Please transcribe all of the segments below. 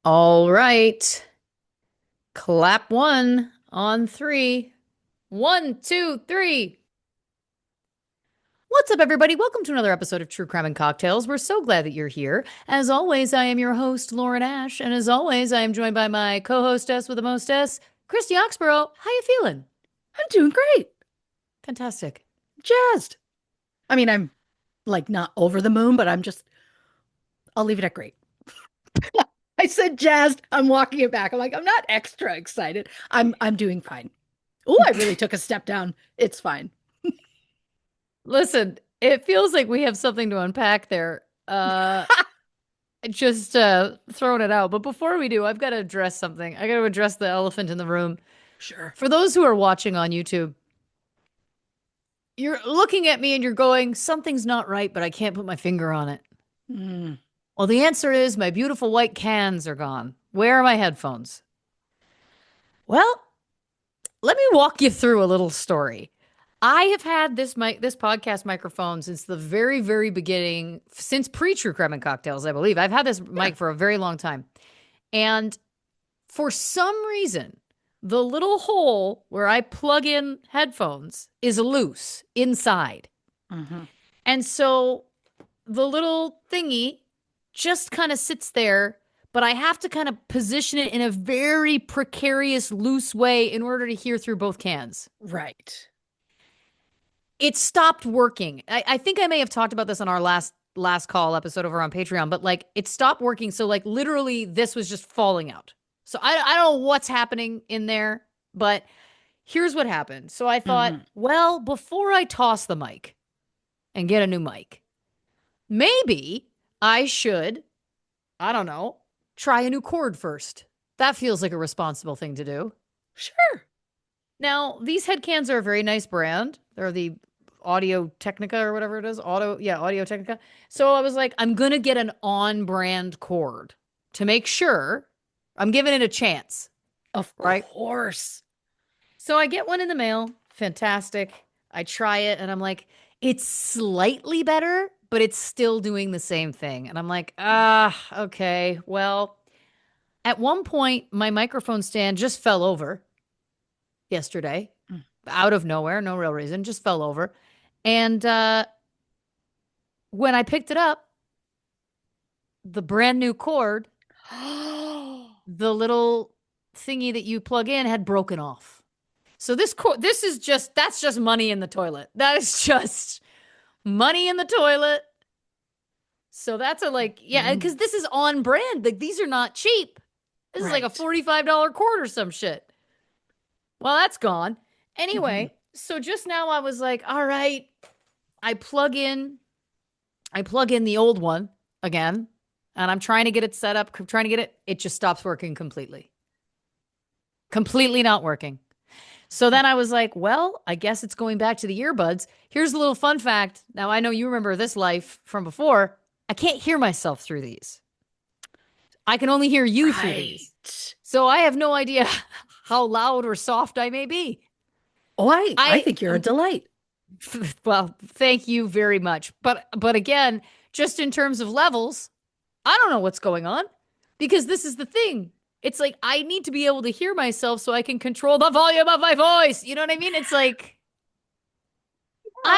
All right. Clap one on three. One, two, three. What's up, everybody? Welcome to another episode of True Crime and Cocktails. We're so glad that you're here. As always, I am your host, Lauren Ash, and as always, I am joined by my co-hostess with the mostess, Christy Oxborrow. How you feeling? I'm doing great. Fantastic. Jazzed. I mean, I'm like not over the moon, but I'll leave it at great. I said jazzed. I'm walking it back. I'm like, I'm not extra excited. I'm doing fine. Oh, I really took a step down. It's fine. Listen, it feels like we have something to unpack there. Just throwing it out. But before we do, I've got to address something. I got to address the elephant in the room. Sure. For those who are watching on YouTube, you're looking at me and you're going, something's not right, but I can't put my finger on it. Mm. Well, the answer is my beautiful white cans are gone. Where are my headphones? Well, let me walk you through a little story. I have had this podcast microphone since the very, very beginning, since pre-True Crime and Cocktails, I believe. I've had this Yeah. mic for a very long time. And for some reason, the little hole where I plug in headphones is loose inside. Hmm. And so the little thingy just kind of sits there, but I have to kind of position it in a very precarious, loose way in order to hear through both cans. Right. It stopped working. I think I may have talked about this on our last call episode over on Patreon, but like it stopped working. So like literally this was just falling out. So I don't know what's happening in there, but here's what happened. So I thought, Hmm. well, before I toss the mic and get a new mic, maybe I should, I don't know, try a new cord first. That feels like a responsible thing to do. Sure. Now, these head cans are a very nice brand. They're the Audio Technica or whatever it is. Audio Technica. So I was like, I'm going to get an on brand cord to make sure I'm giving it a chance, Of right? course. So I get one in the mail. Fantastic. I try it and I'm like, it's slightly better, but it's still doing the same thing. And I'm like, okay. Well, at one point, my microphone stand just fell over yesterday out of nowhere, no real reason, just fell over. And when I picked it up, the brand new cord, the little thingy that you plug in had broken off. So this is just that's just money in the toilet. That is just money in the toilet. So that's a like, yeah, Mm. because this is on brand. Like these are not cheap. This is like a Right. $45 cord or some shit. Well, that's gone. Hmm. Anyway, so just now I was like, all right, I plug in, I plug in the old one again, and I'm trying to get it set up, trying to get it, it just stops working completely. Completely not working. So then I was like, well, I guess it's going back to the earbuds. Here's a little fun fact. Now I know you remember this life from before. I can't hear myself through these. I can only hear you through these. Right. So I have no idea how loud or soft I may be. Oh, I I think you're a delight. well, thank you very much. But again, just in terms of levels, I don't know what's going on because this is the thing. It's like I need to be able to hear myself so I can control the volume of my voice. You know what I mean? It's like Yeah.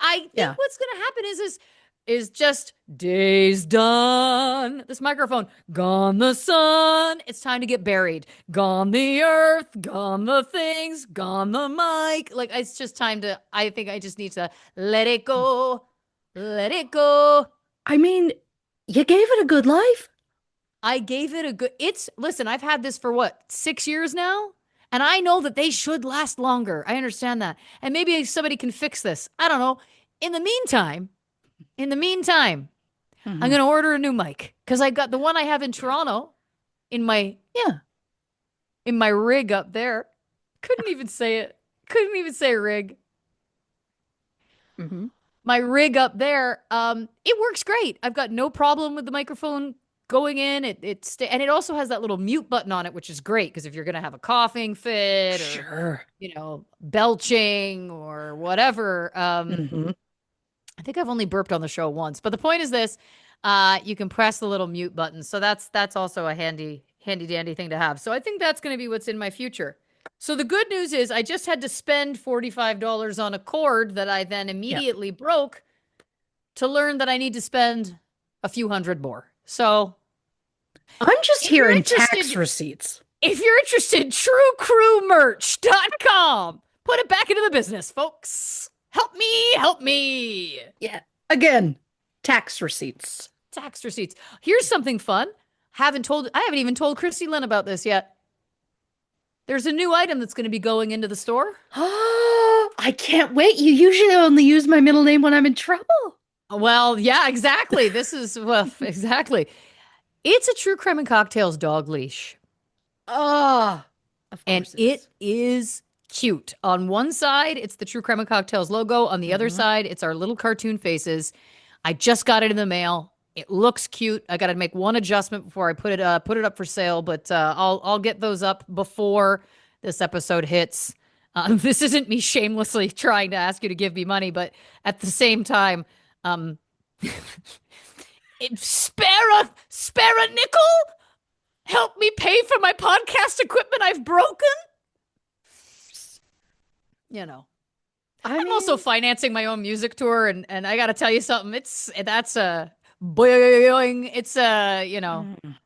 I think Yeah. what's going to happen is just days done. This microphone gone the sun. It's time to get buried. Gone the earth. Gone the things. Gone the mic. Like it's just time to. I think I just need to let it go. Let it go. I mean, you gave it a good life. I gave it a good. It's listen. I've had this for what 6 years now. And I know that they should last longer. I understand that. And maybe somebody can fix this. I don't know. In the meantime, in the meantime, I'm Hmm. gonna order a new mic because I got the one I have in Toronto in my Yeah. rig up there. Couldn't even say it. Couldn't even say rig. Hmm. My rig up there, it works great. I've got no problem with the microphone going in. And it also has that little mute button on it, which is great because if you're gonna have a coughing fit or Sure. belching or whatever, Hmm. I think I've only burped on the show once. But the point is this. you can press the little mute button. So that's also a handy dandy thing to have. So I think that's going to be what's in my future. So the good news is I just had to spend $45 on a cord that I then Yeah. immediately broke to learn that I need to spend a few hundred more. So I'm just if you're hearing tax interested, receipts. if you're interested, truecrewmerch.com. Put it back into the business, folks. Help me, help me. Yeah. Again, tax receipts. Tax receipts. Here's something fun. I haven't even told Christy Lynn about this yet. There's a new item that's going to be going into the store. I can't wait. You usually only use my middle name when I'm in trouble. Well, yeah, exactly. This is, well, exactly. It's a True Crime and Cocktails dog leash. Oh, of And course it it is. is cute. On one side, it's the True Crime and Cocktails logo. On the other Mhm. side, it's our little cartoon faces. I just got it in the mail. It looks cute. I got to make one adjustment before I put it up for sale, but I'll get those up before this episode hits. This isn't me shamelessly trying to ask you to give me money, but at the same time, um, spare a nickel. Help me pay for my podcast equipment I've broken. You know. I I'm also mean, financing my own music tour, and I gotta tell you something. That's a boing. It's a mm,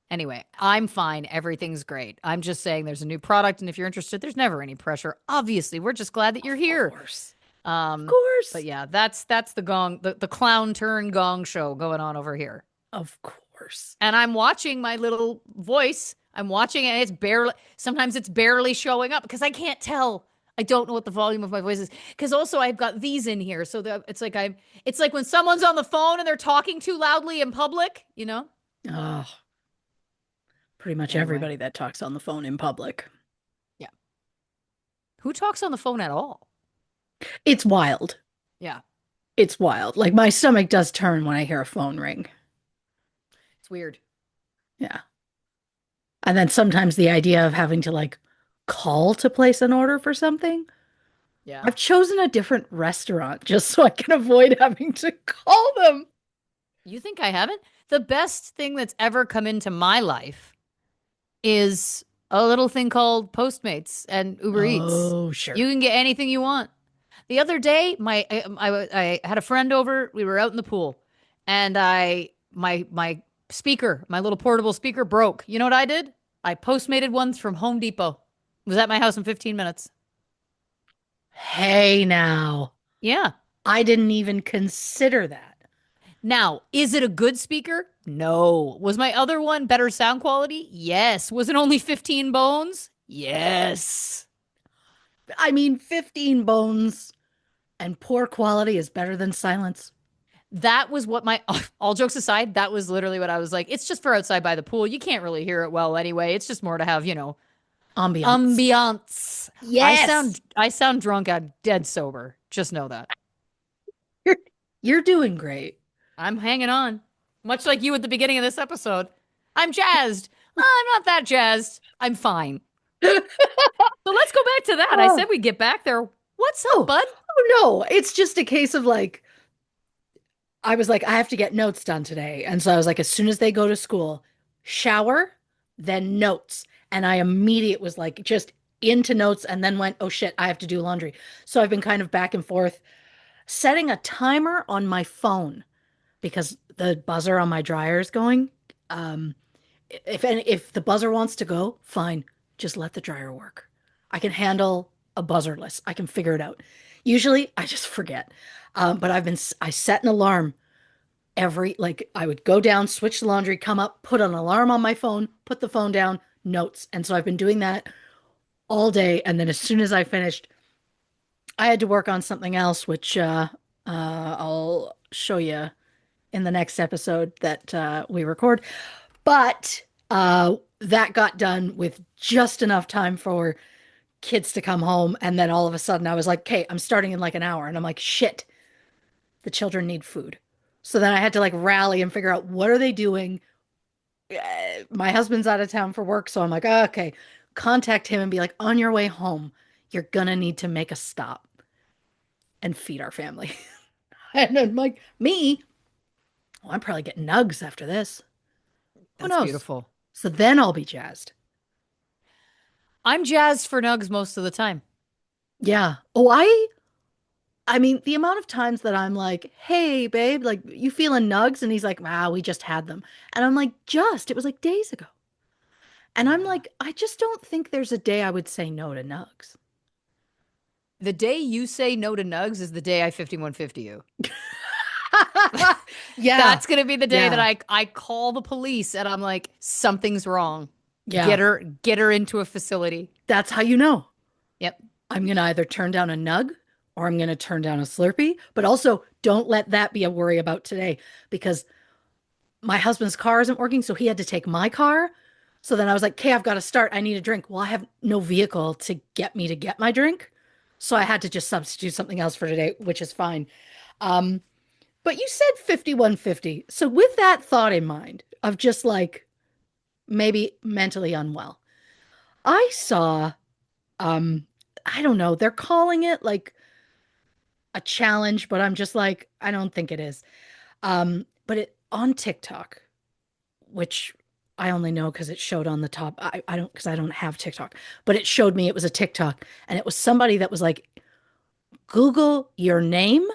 Anyway, I'm fine. Everything's great. I'm just saying there's a new product, and if you're interested, there's never any pressure. Obviously, we're just glad that you're of here. course. Of Um, but course. yeah, that's the gong, the clown turn gong show going on over here. Of course. And I'm watching my little voice. I'm watching it, and sometimes it's barely showing up because I can't tell. I don't know what the volume of my voice is. Because also I've got these in here. So it's like when someone's on the phone and they're talking too loudly in public, you know? Oh, pretty much Anyway, everybody that talks on the phone in public. yeah. Who talks on the phone at all? It's wild. Yeah, It's wild. Like my stomach does turn when I hear a phone ring. it's weird. Yeah. And then sometimes the idea of having to like call to place an order for something. Yeah. I've chosen a different restaurant just so I can avoid having to call them. You think I haven't? The best thing that's ever come into my life is a little thing called Postmates and Uber Eats. Oh, sure. You can get anything you want. The other day, I had a friend over. We were out in the pool, and my speaker, my little portable speaker, broke. You know what I did? I postmated one from Home Depot. It was at my house in 15 minutes. Hey now. Yeah. I didn't even consider that. Now, is it a good speaker? No. Was my other one better sound quality? Yes. Was it only 15 bones? Yes. I mean, 15 bones and poor quality is better than silence. That was what my, all jokes aside, that was literally what I was like. It's just for outside by the pool. You can't really hear it well anyway. It's just more to have, Ambiance. ambiance. Yes. I sound drunk. I'm dead sober. Just know that. You're you're doing great. I'm hanging on. Much like you at the beginning of this episode. I'm jazzed. I'm not that jazzed. I'm fine. So let's go back to that. I Oh, said we'd get back there. What's up, oh, bud? oh no. It's just a case of like I was like, I have to get notes done today. And so I was like, as soon as they go to school, shower, then notes. And I immediate was like just into notes and then went, oh shit, I have to do laundry. So I've been kind of back and forth, setting a timer on my phone because the buzzer on my dryer is going. Um, if the buzzer wants to go, fine, just let the dryer work. I can handle a buzzerless. I can figure it out. Usually, I just forget. But I set an alarm like I would go down, switch the laundry, come up, put an alarm on my phone, put the phone down, notes. And so I've been doing that all day. And then as soon as I finished, I had to work on something else, which I'll show you in the next episode that we record. But that got done with just enough time for kids to come home. And then all of a sudden I was like, okay, I'm starting in like an hour. And I'm like, shit, the children need food. So then I had to like rally and figure out what are they doing. My husband's out of town for work. So I'm like, oh, okay, contact him and be like, on your way home, you're going to need to make a stop and feed our family. And I'm like, me? Oh, I'm probably getting nugs after this. Who That's knows? beautiful. So then I'll be jazzed. I'm jazzed for nugs most of the time. Yeah. Oh, I mean, the amount of times that I'm like, "Hey, babe, like you feeling nugs?" And he's like, "Ah, we just had them." And I'm like, "Just, it was like days ago." And I'm Yeah. like, I just don't think there's a day I would say no to nugs. The day you say no to nugs is the day I 5150 you. Yeah. That's going to be the day that Yeah. I call the police and I'm like, something's wrong. Yeah. Get her into a facility. That's how you know. Yep. I'm going to either turn down a nug or I'm going to turn down a Slurpee. But also, don't let that be a worry about today because my husband's car isn't working. So he had to take my car. So then I was like, okay, I've got to start. I need a drink. Well, I have no vehicle to get me to get my drink. So I had to just substitute something else for today, which is fine. Um, but you said 5150. So with that thought in mind of just like maybe mentally unwell, I saw um I don't know, they're calling it like a challenge, but I'm just like, I don't think it is. But it on TikTok, which I only know because it showed on the top. I don't because I don't have TikTok, but it showed me it was a TikTok and it was somebody that was like, Google your name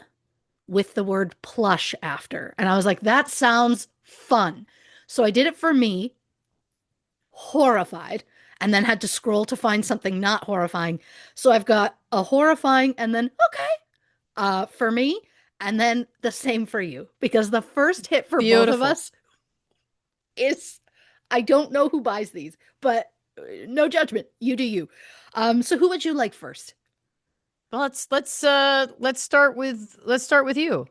with the word plush after. And I was like, that sounds fun. So I did it for me, horrified, and then had to scroll to find something not horrifying. So I've got a horrifying and then okay for me, and then the same for you because the first hit for both of Beautiful. us is I don't know who buys these, but no judgment. You do you. So who would you like first? Well, let's start with you.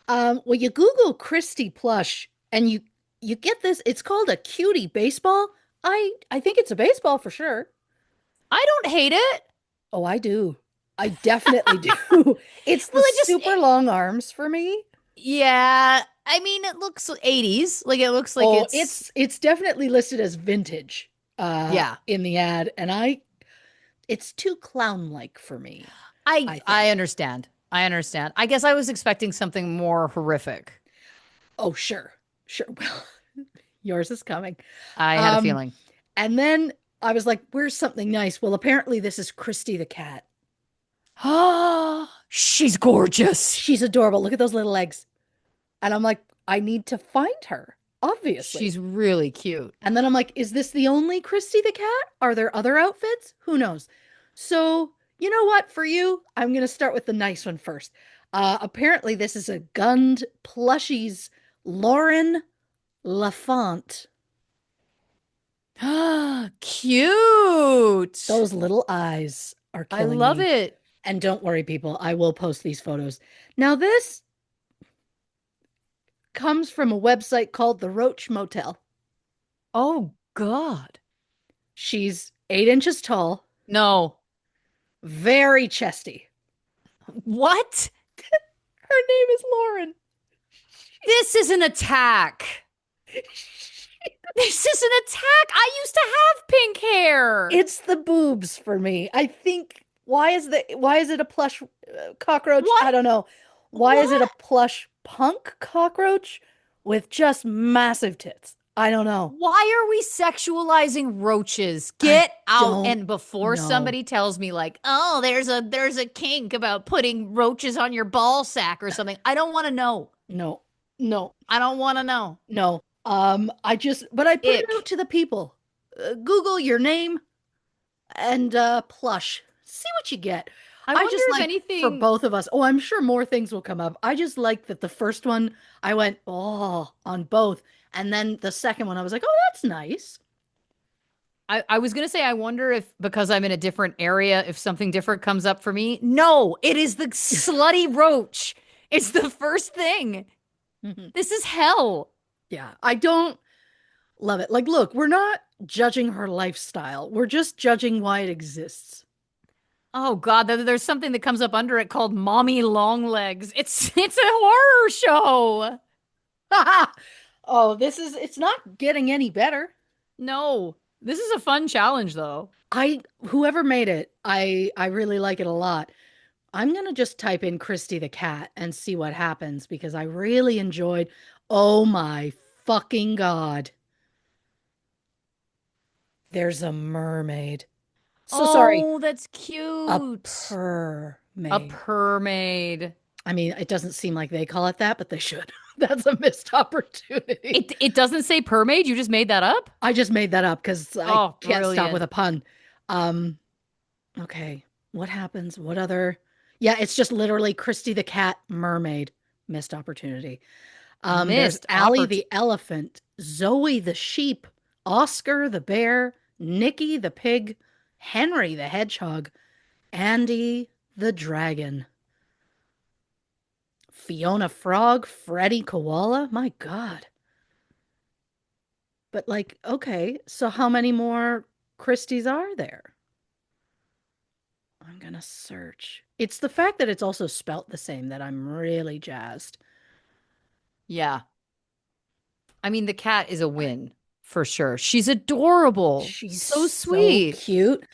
Well, you Google Christy plush and you get this. It's called a cutie baseball. I think it's a baseball for sure. I don't hate it. Oh, I do. I definitely do. It's the Well, it just super long arms for me. yeah. I mean, it looks 80s. Like it looks like Oh, it's it's definitely listed as vintage yeah. in the ad, and it's too clown-like for me, I I think. understand. I understand. I guess I was expecting something more horrific. Oh, sure. Sure. Well, yours is coming. I had a Um, feeling. and then I was like, where's something nice? Well, apparently this is Christy the cat. Ah, she's gorgeous. She's adorable. Look at those little legs. And I'm like, I need to find her, obviously. She's really cute. And then I'm like, is this the only Christy the cat? Are there other outfits? Who knows? So, you know what? For you, I'm going to start with the nice one first. Apparently, this is a Gund Plushies Lauren Lafont. Ah, cute. Those little eyes are I killing love me. it. And don't worry, people, I will post these photos. Now, this comes from a website called the Roach Motel. Oh God. She's 8 inches tall, No. very chesty. What? Her name is Lauren. This is an attack. This is an attack. I used to have pink hair. It's the boobs for me. I think why is it a plush cockroach? What? I don't know. Why is it a What? plush punk cockroach with just massive tits? I don't know. Why are we sexualizing roaches? I Get out. don't And before know. somebody tells me like, "Oh, there's a kink about putting roaches on your ball sack or something." I don't want to know. No. No. I don't want to know. No. But I put it out Ick. to the people. Google your name and plush. See what you get. I I wonder just if like for anything both of us. Oh, I'm sure more things will come up. I just like that the first one I went oh on both, and then the second one I was like, oh, that's nice. I was gonna say I wonder if because I'm in a different area, if something different comes up for me. No, it is the slutty roach. It's the first thing. Mhm. This is hell. Yeah, I don't love it. Like, look, we're not judging her lifestyle. We're just judging why it exists. Oh God, there's something that comes up under it called mommy long legs. It's a horror show. Oh, it's not getting any better. No, this is a fun challenge though. Whoever made it, I really like it a lot. I'm gonna just type in Christy the cat and see what happens because I really enjoyed. Oh my fucking God. There's a mermaid. So sorry, Oh, that's a cute. A mermaid. mermaid. I mean, it doesn't seem like they call it that, but they should. That's a missed opportunity. It doesn't say permaid. You just made that up? I just made that up because I Oh, can't stop with brilliant. a pun. Um, okay. What happens? What other? Yeah, it's just literally Christy the cat, mermaid, missed opportunity. There's Missed Allie opportunity. the elephant, Zoe the sheep, Oscar the bear, Nikki the pig, Henry the hedgehog, Andy the dragon, Fiona frog, Freddy koala. My God. But like, okay, so how many more Christies are there? I'm gonna search. It's the fact that it's also spelt the same that I'm really jazzed. Yeah. I mean, the cat is a win for sure. She's adorable. She's So so sweet. cute.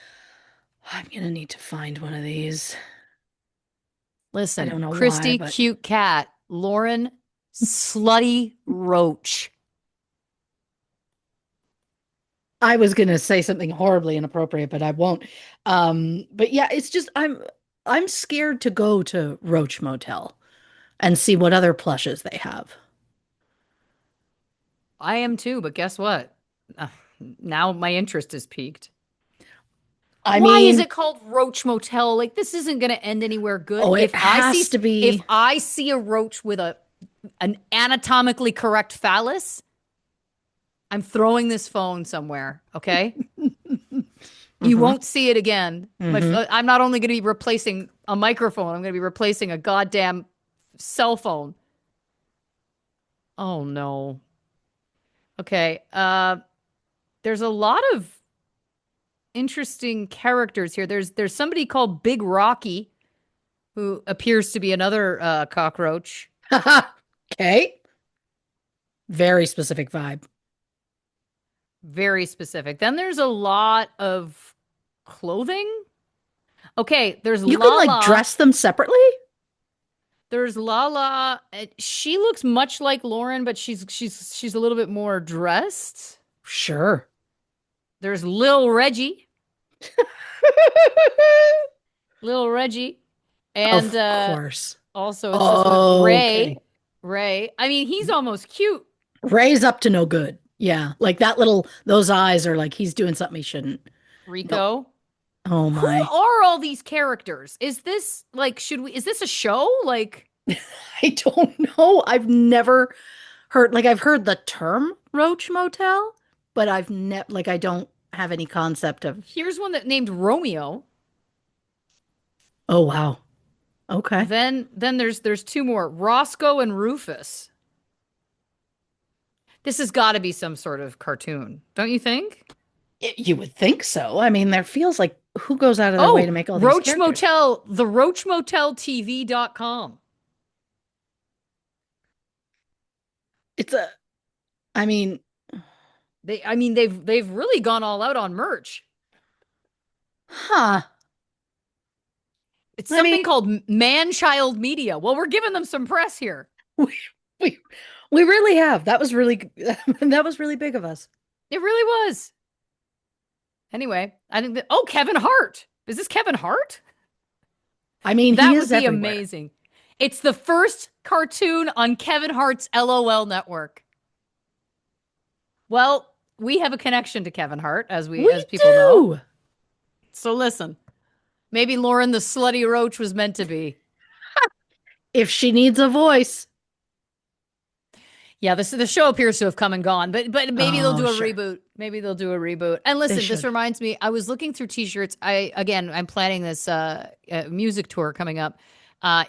I'm gonna need to find one of these. I Listen, don't know why, Christy, but cute cat. Lauren, slutty roach. I was gonna say something horribly inappropriate, but I won't. But yeah, it's just I'm scared to go to Roach Motel and see what other plushes they have. I am too, but guess what? Uh, Now my interest is piqued. I Why is mean, it called Roach Motel? Like this isn't going to end anywhere good. oh, it has to If be. I see a roach with a an anatomically correct phallus, I'm throwing this phone somewhere, okay? You Hmm. won't see it again. Hmm. I'm not only going to be replacing a microphone, I'm going to be replacing a goddamn cell phone. Oh no. Okay. There's a lot of interesting characters here. There's somebody called Big Rocky who appears to be another cockroach. Okay. Very specific vibe. Very specific. Then there's a lot of clothing. Okay, there's You can like Lala. dress them separately? There's Lala. She looks much like Lauren, but she's a little bit more dressed. Sure. There's Lil Reggie, and Of course. also it's just with Okay. Ray. I mean, he's almost cute. Ray's up to no good. Yeah. Like that little, those eyes are like he's doing something he shouldn't. Nope. Rico. Oh Who my. are all these characters? Is this like should we? Is this a show? Like, I don't know. I've never heard, like, I've heard the term Roach Motel, but I've never, like, I don't have any concept of, here's one that named Romeo. oh, wow. Okay. Then there's two more, Roscoe and Rufus. This has got to be some sort of cartoon, don't you think? You would think so. I mean, there feels like who goes out of their way to Oh, make all these Roach characters? Motel, the Roach Motel TV.com. It's a, I mean, I mean, they've really gone all out on merch. huh. It's I mean, something called Man Child Media. Well, we're giving them some press here. we, we, we really have. That was really, that was really big of us. It really was. Anyway, I think that, oh, Kevin Hart. Is this Kevin Hart? I mean, he That would is be everywhere. amazing. It's the first cartoon on Kevin Hart's LOL network. Well, we have a connection to Kevin Hart, We as people know. do. So listen, maybe Lauren the slutty roach was meant to be. If she needs a voice. Yeah, the show appears to have come and gone, but maybe they'll Oh, do a sure. reboot. Maybe they'll do a reboot. And They listen, this should. reminds me, I was looking through t-shirts. I'm planning this music tour coming up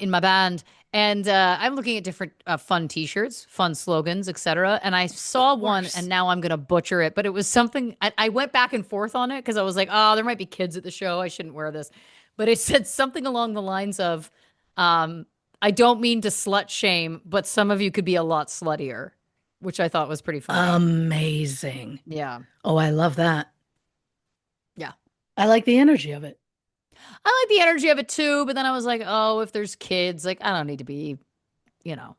in my band, and I'm looking at different fun t-shirts, fun slogans, etc. And I Of saw one, and course. now I'm gonna butcher it, but it was something I went back and forth on it because I was like, oh, there might be kids at the show. I shouldn't wear this, but it said something along the lines of, um, I don't mean to slut shame, but some of you could be a lot sluttier, which I thought was pretty funny. Amazing. Yeah. Oh, I love that. Yeah. I like the energy of it. I like the energy of it too, but then I was like, oh, if there's kids, like I don't need to be, you know,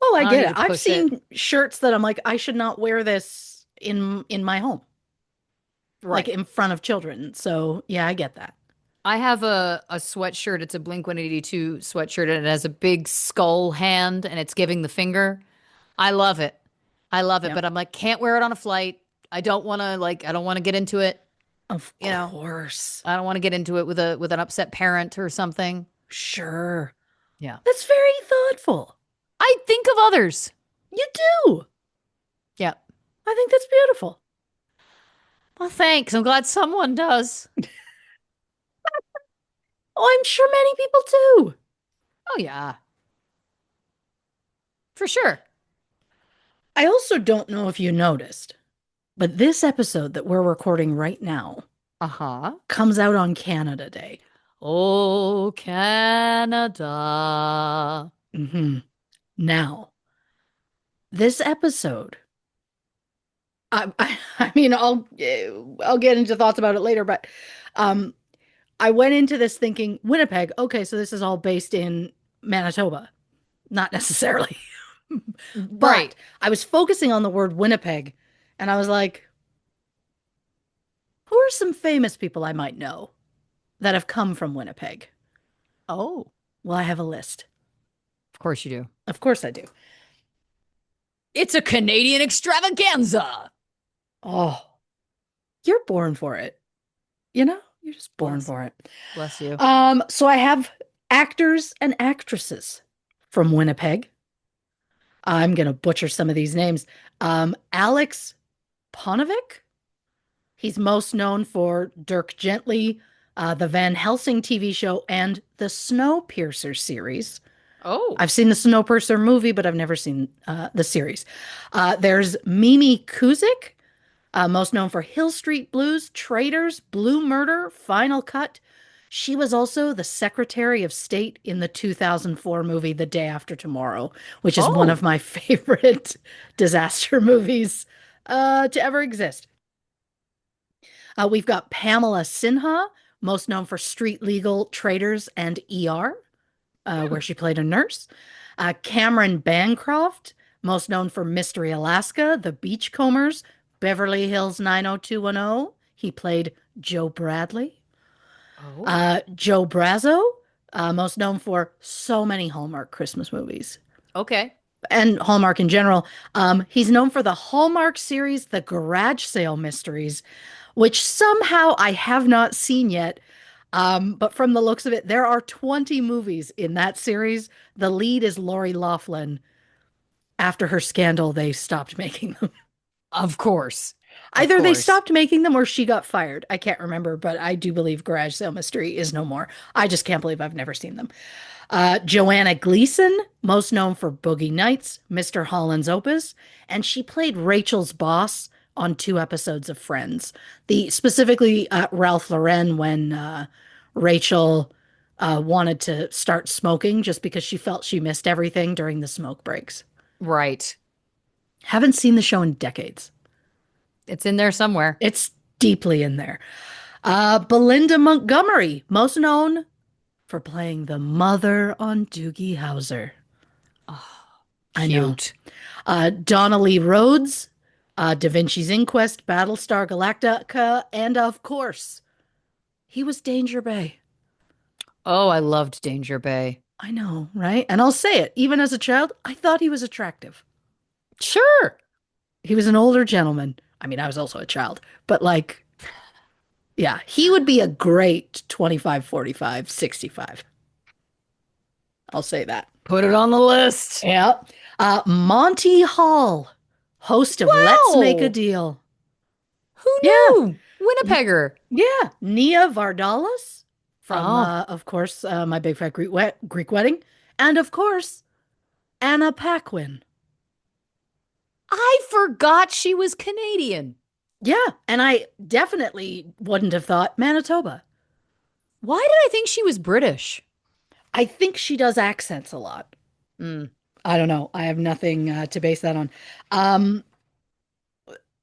Oh, I I don't get need it. to I've push it. seen shirts that I'm like, I should not wear this in my home, like Right. in front of children. So yeah, I get that. I have a sweatshirt. It's a Blink 182 sweatshirt and it has a big skull hand and it's giving the finger. I love it. I love it, Yep. but I'm like, can't wear it on a flight. I don't want to I don't want to get into it, Of you know. course. I don't want to get into it with a with an upset parent or something. Sure. Yeah. That's very thoughtful. I think of others. You do. Yeah. I think that's beautiful. Well, thanks. I'm glad someone does. Oh, I'm sure many people do. Oh yeah, for sure. I also don't know if you noticed, but this episode that we're recording right now Uh-huh. comes out on Canada Day. Oh, Canada. Hmm. Now, this episode, I mean, I'll get into thoughts about it later, but um, I went into this thinking Winnipeg. Okay, so this is all based in Manitoba. Not necessarily, Right. but I was focusing on the word Winnipeg, and I was like, who are some famous people I might know that have come from Winnipeg? Oh, Well, I have a list. of course you do. Of course I do. It's a Canadian extravaganza. Oh, you're born for it. You're just born Bless, for it. bless you. So I have actors and actresses from Winnipeg. I'm gonna butcher some of these names. Alex Ponovic. He's most known for Dirk Gently, the Van Helsing TV show, and the Snowpiercer series. Oh. I've seen the Snowpiercer movie, but I've never seen the series. There's Mimi Kuzik, most known for Hill Street Blues, Traitors, Blue Murder, Final Cut. She was also the Secretary of State in the 2004 movie The Day After Tomorrow, which is one of Oh. my favorite disaster movies to ever exist. We've got Pamela Sinha, most known for Street Legal, Traitors, and ER, Hmm. where she played a nurse. Cameron Bancroft, most known for Mystery Alaska, The Beachcombers, Beverly Hills 90210. He played Joe Bradley. Oh. Joe Brazo, most known for so many Hallmark Christmas movies Okay. and Hallmark in general. He's known for the Hallmark series, The Garage Sale Mysteries, which somehow I have not seen yet. But from the looks of it, there are 20 movies in that series. The lead is Lori Loughlin. After her scandal, they stopped making them. Of course. Of Either they course. stopped making them or she got fired. I can't remember, but I do believe Garage Sale Mystery is no more. I just can't believe I've never seen them. Joanna Gleason, most known for Boogie Nights, Mr. Holland's Opus, and she played Rachel's boss on 2 episodes of Friends. The specifically Ralph Lauren when Rachel wanted to start smoking just because she felt she missed everything during the smoke breaks. Right. Haven't seen the show in decades. It's in there somewhere. It's deeply in there. Belinda Montgomery, most known for playing the mother on Doogie Howser. Oh, I know. cute. Donna Lee Rhodes, Da Vinci's Inquest, Battlestar Galactica, and of course, he was Danger Bay. Oh, I loved Danger Bay. I know, right? And I'll say it, even as a child, I thought he was attractive. Sure. He was an older gentleman. I mean, I was also a child, but like, yeah, he would be a great 25, 45, 65. I'll say that. Put it on the list. Yeah. Monty Hall, host of Let's Make a Wow. Deal. Who Yeah. knew? Winnipegger. Yeah. Nia Vardalos from, Oh, of course, My Big Fat Greek Wedding. And of course, Anna Paquin. I forgot she was Canadian. Yeah. And I definitely wouldn't have thought Manitoba. Why did I think she was British? I think she does accents a lot. Mm. I don't know. I have nothing to base that on. Um,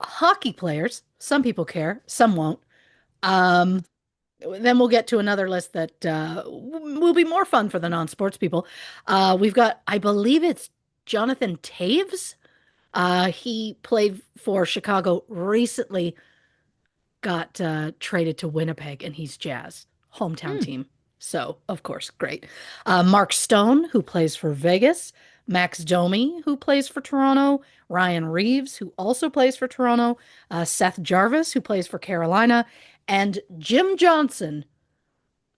Hockey players, some people care, some won't. Um, then we'll get to another list that will be more fun for the non-sports people. We've got, I believe it's Jonathan Taves. He played for Chicago recently, got traded to Winnipeg, and he's Jazz, hometown Hmm. team. So, of course, great. Mark Stone, who plays for Vegas, Max Domi, who plays for Toronto, Ryan Reeves, who also plays for Toronto, Seth Jarvis, who plays for Carolina, and Jim Johnson,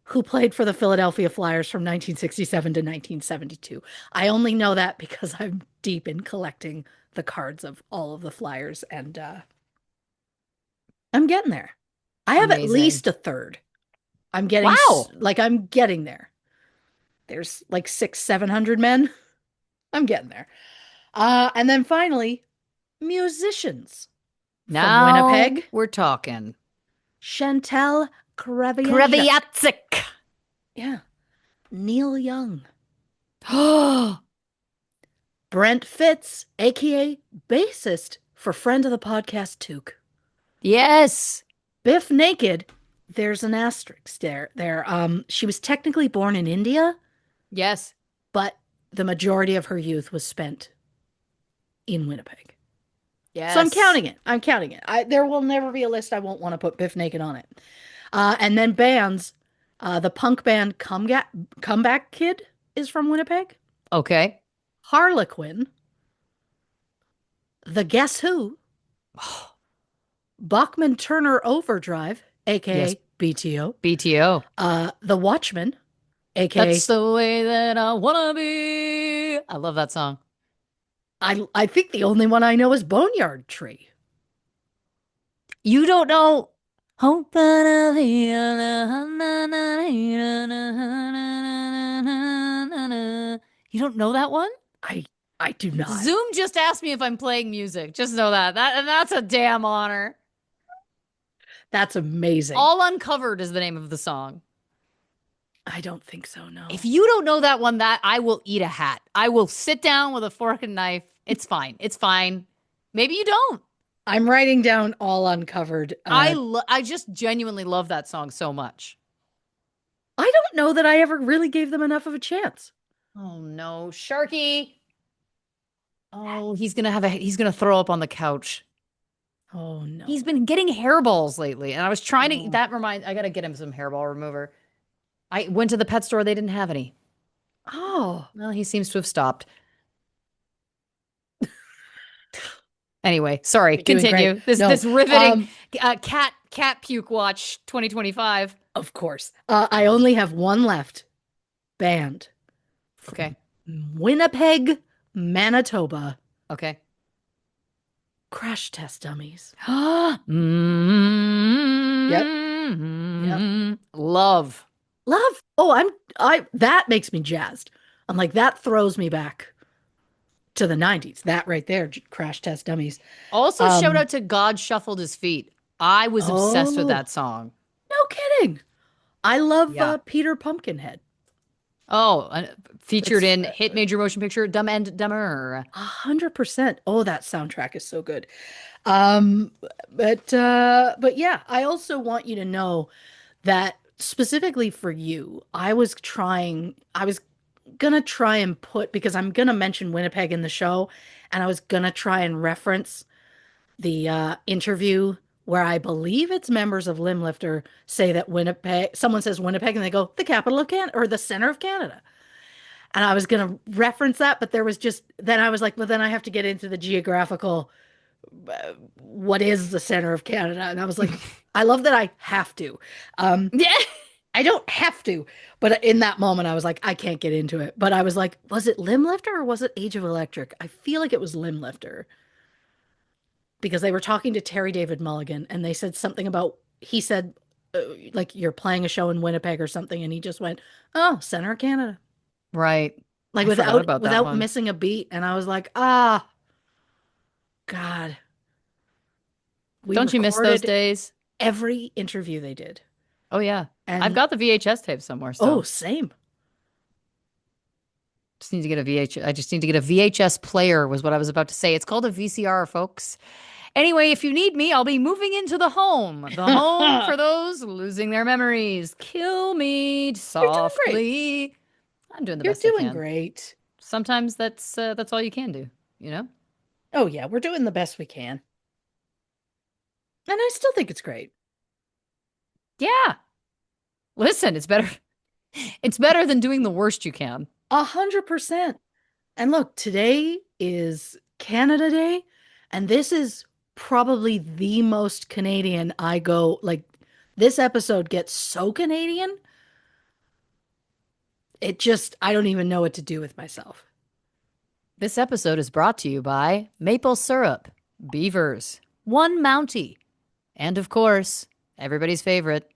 who played for the Philadelphia Flyers from 1967 to 1972. I only know that because I'm deep in collecting the cards of all of the Flyers, and I'm getting there. I have at Amazing. least a third. I'm getting Wow. like I'm getting there. There's like 700 men. I'm getting there. And then finally, musicians from Now Winnipeg, we're talking. Chantal Kreviazuk. Kreviatzik. Yeah. Neil Young, Oh, Brent Fitz, aka bassist for friend of the podcast Took. yes. Biff Naked. There's an asterisk there. She was technically born in India, Yes. but the majority of her youth was spent in Winnipeg. So I'm Yes. counting it. I'm counting it. There will never be a list I won't want to put Biff Naked on it. And then bands. The punk band Comeback Kid is from Winnipeg. Okay. Harlequin. The Guess Who. Bachman Turner Overdrive, Yes. aka BTO. BTO. The Watchmen, aka That's the way that I wanna be. I love that song. I think the only one I know is Boneyard Tree. You don't know. You don't know that one? I I do not. Zoom just asked me if I'm playing music. Just know that. And that's a damn honor. That's amazing. All Uncovered is the name of the song. I don't think so, no. If you don't know that one, that I will eat a hat. I will sit down with a fork and knife. It's fine. It's fine. Maybe you don't. I'm writing down All Uncovered. I just genuinely love that song so much. I don't know that I ever really gave them enough of a chance. Oh no, Sharky. Oh, he's gonna throw up on the couch. Oh no. He's been getting hairballs lately, and I was trying to Oh. I gotta get him some hairball remover. I went to the pet store, they didn't have any. Oh. Well, he seems to have stopped. Anyway, sorry, You're doing great. continue. No. This riveting cat puke watch 2025. Of course. I only have one left. Band Okay. from Winnipeg, Manitoba. Okay. Crash Test Dummies. Yep. Yep. Love. Love. Oh, I that makes me jazzed. I'm like, that throws me back to the 90s. That right there, Crash Test Dummies. Also, shout out to God Shuffled His Feet. I was obsessed with Oh, that song. no kidding. I love Yeah. Peter Pumpkinhead. Oh, featured It's in hit major motion picture Dumb and Dumber. 100%. Oh, that soundtrack is so good. Um, but yeah, I also want you to know that specifically for you, I was gonna try and put because I'm gonna mention Winnipeg in the show, and I was gonna try and reference the interview where I believe it's members of Limblifter say that Winnipeg, someone says Winnipeg and they go, the capital of Canada or the center of Canada. And I was going to reference that, but there was just, then I was like, well, then I have to get into the geographical, what is the center of Canada? And I was like, I love that I have to. Yeah. I don't have to, but in that moment, I was like, I can't get into it. But I was like, was it Limblifter or was it Age of Electric? I feel like it was Limblifter because they were talking to Terry David Mulligan and they said something about, he said, like, you're playing a show in Winnipeg or something. And he just went, oh, center of Canada. Right. Like I forgot without about that without one. missing a beat. And I was like, ah, God. We Don't you miss those recorded days? every interview they did. Oh yeah. I've And got the VHS tape somewhere oh, still. same. Just need to get a VHS. I just need to get a VHS player was what I was about to say. It's called a VCR, folks. Anyway, if you need me, I'll be moving into the home for those losing their memories. Kill me You're doing great. softly. I'm doing the You're best I doing can. great. Sometimes that's all you can do, you know? Oh, yeah, we're doing the best we can. And I still think it's great. Yeah. Listen, it's better than doing the worst you can. 100%. And look, today is Canada Day, and this is probably the most Canadian I go. Like, this episode gets so Canadian, I don't even know what to do with myself. This episode is brought to you by maple syrup, beavers, one Mountie, and of course, everybody's favorite,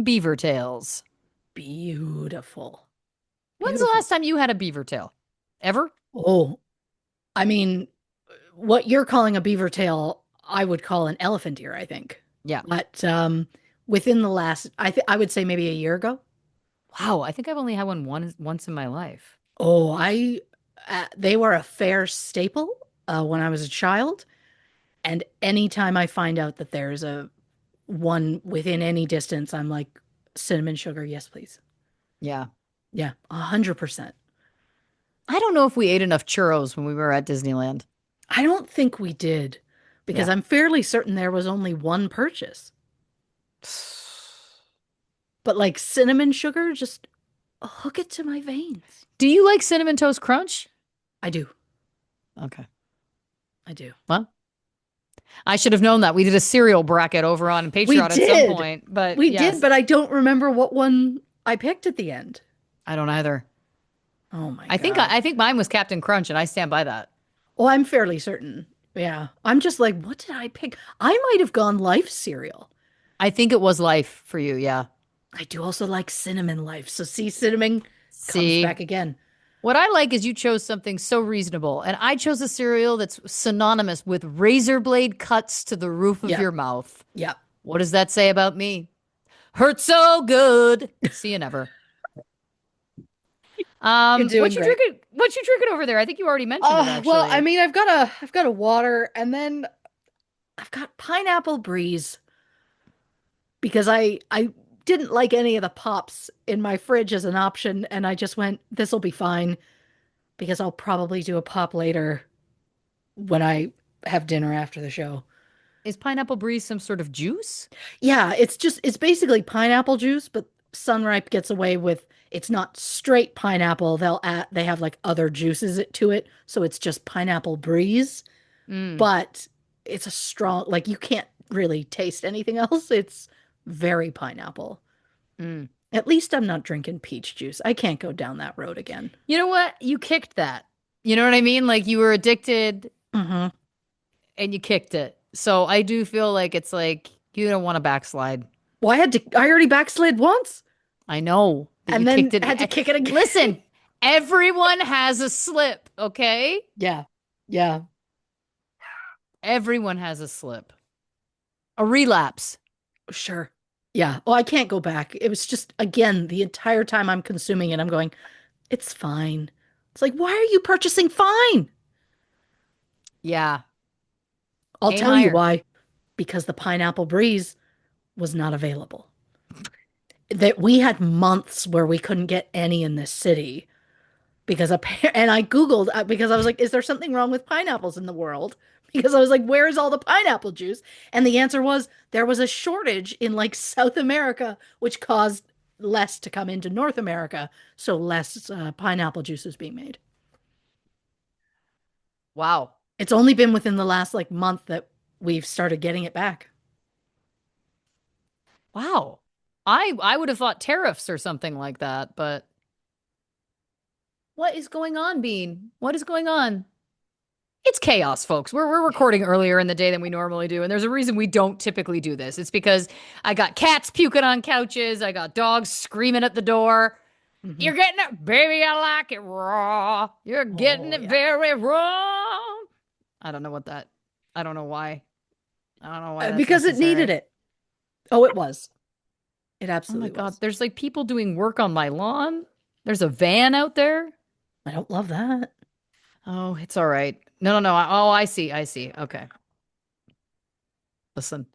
beaver tails. Beautiful. When's the Beautiful. last time you had a beaver tail? Ever? Oh, I mean, what you're calling a beaver tail, I would call an elephant ear, I think. Yeah. But within the last, I would say maybe a year ago. Wow, I think I've only had once in my life. Oh, they were a fair staple when I was a child. And anytime I find out that there's a one within any distance, I'm like, cinnamon sugar, yes, please. Yeah. Yeah, 100%. I don't know if we ate enough churros when we were at Disneyland. I don't think we did because Yeah. I'm fairly certain there was only one purchase. But like cinnamon sugar, just hook it to my veins. Do you like Cinnamon Toast Crunch? I do. Okay. I do. Well, I should have known that. We did a cereal bracket over on We Patreon at some did. point, but We did, yes, but I don't remember what one I picked at the end. I don't either. Oh my I think God. I think mine was Captain Crunch, and I stand by that. Oh, I'm fairly certain. Yeah. I'm just like, what did I pick? I might have gone Life cereal. I think it was life for you. Yeah. I do also like cinnamon life. So see, cinnamon comes See, back again. what I like is you chose something so reasonable, and I chose a cereal that's synonymous with razor blade cuts to the roof of Yep. your mouth. Yep. What does that say about me? Hurt so good. See you never. You're doing What you great. drinking? What you drinking over there? I think you already mentioned it Well, I actually. mean, I've got a water and then I've got pineapple breeze because I didn't like any of the pops in my fridge as an option and I just went, this will be fine because I'll probably do a pop later when I have dinner after the show. Is pineapple breeze some sort of juice? Yeah, it's basically pineapple juice, but Sunripe gets away with it's not straight pineapple. They have like other juices to it, so it's just pineapple breeze, Mm, but it's a strong like you can't really taste anything else. It's very pineapple. mm. At least I'm not drinking peach juice. I can't go down that road again. You know what? You kicked that. You know what I mean? Like you were addicted Hmm. and you kicked it. So I do feel like it's like you don't want to backslide. Well, I already backslid once I know that you and then kicked it. had to kick it again. Listen, everyone has a slip, okay? Yeah. Yeah. Everyone has a slip. A relapse. Sure. Yeah. Oh, I can't go back. It was just, again, the entire time I'm consuming it, I'm going, it's fine. It's like, why are you purchasing fine? Yeah. I'll Aim tell you higher. why. Because the pineapple breeze was not available. That we had months where we couldn't get any in this city because and I Googled because I was like, is there something wrong with pineapples in the world? Because I was like, where is all the pineapple juice? And the answer was there was a shortage in like South America, which caused less to come into North America. So less pineapple juice was being made. Wow. It's only been within the last like month that we've started getting it back. Wow. I would have thought tariffs or something like that, but what is going on, Bean? What is going on? It's chaos, folks. We're recording earlier in the day than we normally do, and there's a reason we don't typically do this. It's because I got cats puking on couches, I got dogs screaming at the door. Mhm. You're getting it, baby. I like it raw. You're getting Oh, it yeah. very raw. I don't know what that. I don't know why. I don't know why that's Because it needed necessary. it. Oh, it was. It Oh my absolutely God. was. There's like people doing work on my lawn. There's a van out there. I don't love that. Oh, it's all right. No, no, no. Oh, I see. I see. Okay. Listen,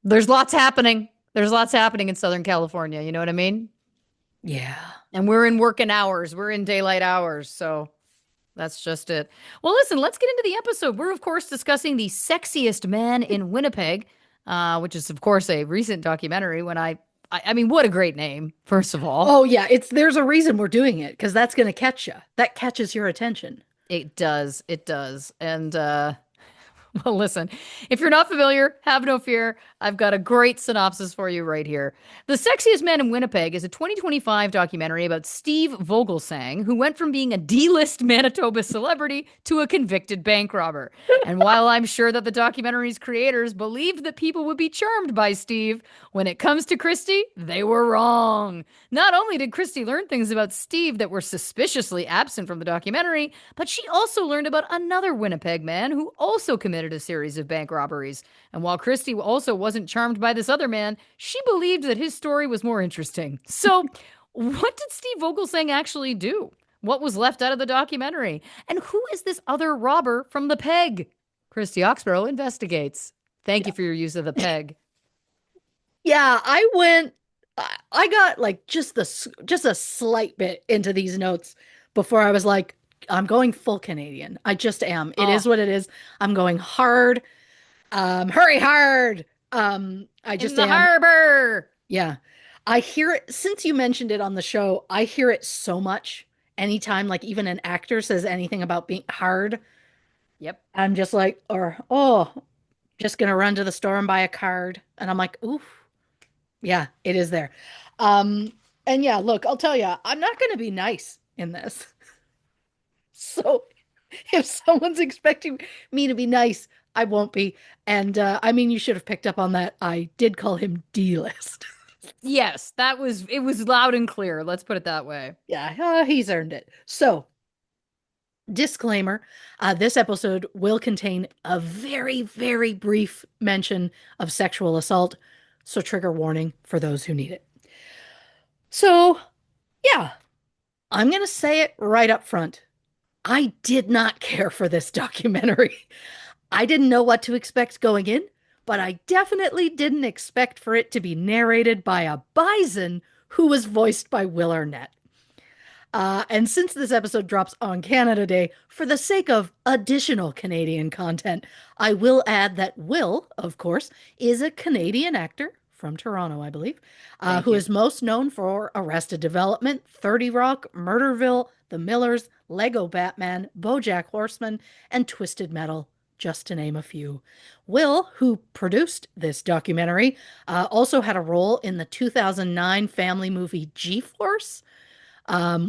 there's lots happening. There's lots happening in Southern California. You know what I mean? Yeah. And we're in working hours. We're in daylight hours. So that's just it. Well, listen, let's get into the episode. We're, of course, discussing The Sexiest Man in Winnipeg, which is, of course, a recent documentary when I mean, what a great name, first of all. Oh yeah, it's there's a reason we're doing it because that's going to catch you. That catches your attention. It does. It does. And well, listen, if you're not familiar, have no fear. I've got a great synopsis for you right here. The Sexiest Man in Winnipeg is a 2025 documentary about Steve Vogelsang, who went from being a D-list Manitoba celebrity to a convicted bank robber. And while I'm sure that the documentary's creators believed that people would be charmed by Steve, when it comes to Christy, they were wrong. Not only did Christy learn things about Steve that were suspiciously absent from the documentary, but she also learned about another Winnipeg man who also committed a series of bank robberies. And while Christy also wasn't charmed by this other man, she believed that his story was more interesting. So, what did Steve Vogelsang actually do? What was left out of the documentary? And who is this other robber from the peg? Christy Oxborrow investigates. Thank you Yeah. for your use of the peg. Yeah, I got like just a slight bit into these notes before I was like, I'm going full Canadian. I just am. It is Oh, what it is. I'm going hard. Hurry hard. I in just the am. harbor. Yeah. I hear it since you mentioned it on the show, I hear it so much. Anytime like even an actor says anything about being hard, Yep. I'm just like, or oh, just gonna run to the store and buy a card. And I'm like, oof. Yeah, it is there. Um, and yeah, look, I'll tell you, I'm not going to be nice in this. So if someone's expecting me to be nice, I won't be. And I mean, you should have picked up on that. I did call him D-list. Yes, it was loud and clear. Let's put it that way. Yeah, he's earned it. So, disclaimer, this episode will contain a very, very brief mention of sexual assault. So, trigger warning for those who need it. So, yeah, I'm going to say it right up front. I did not care for this documentary. I didn't know what to expect going in, but I definitely didn't expect for it to be narrated by a bison who was voiced by Will Arnett. And since this episode drops on Canada Day, for the sake of additional Canadian content, I will add that Will, of course, is a Canadian actor from Toronto, I believe, Thank who you. is most known for Arrested Development, 30 Rock, Murderville, The Millers, Lego Batman, BoJack Horseman, and Twisted Metal, just to name a few. Will, who produced this documentary, also had a role in the 2009 family movie G-Force,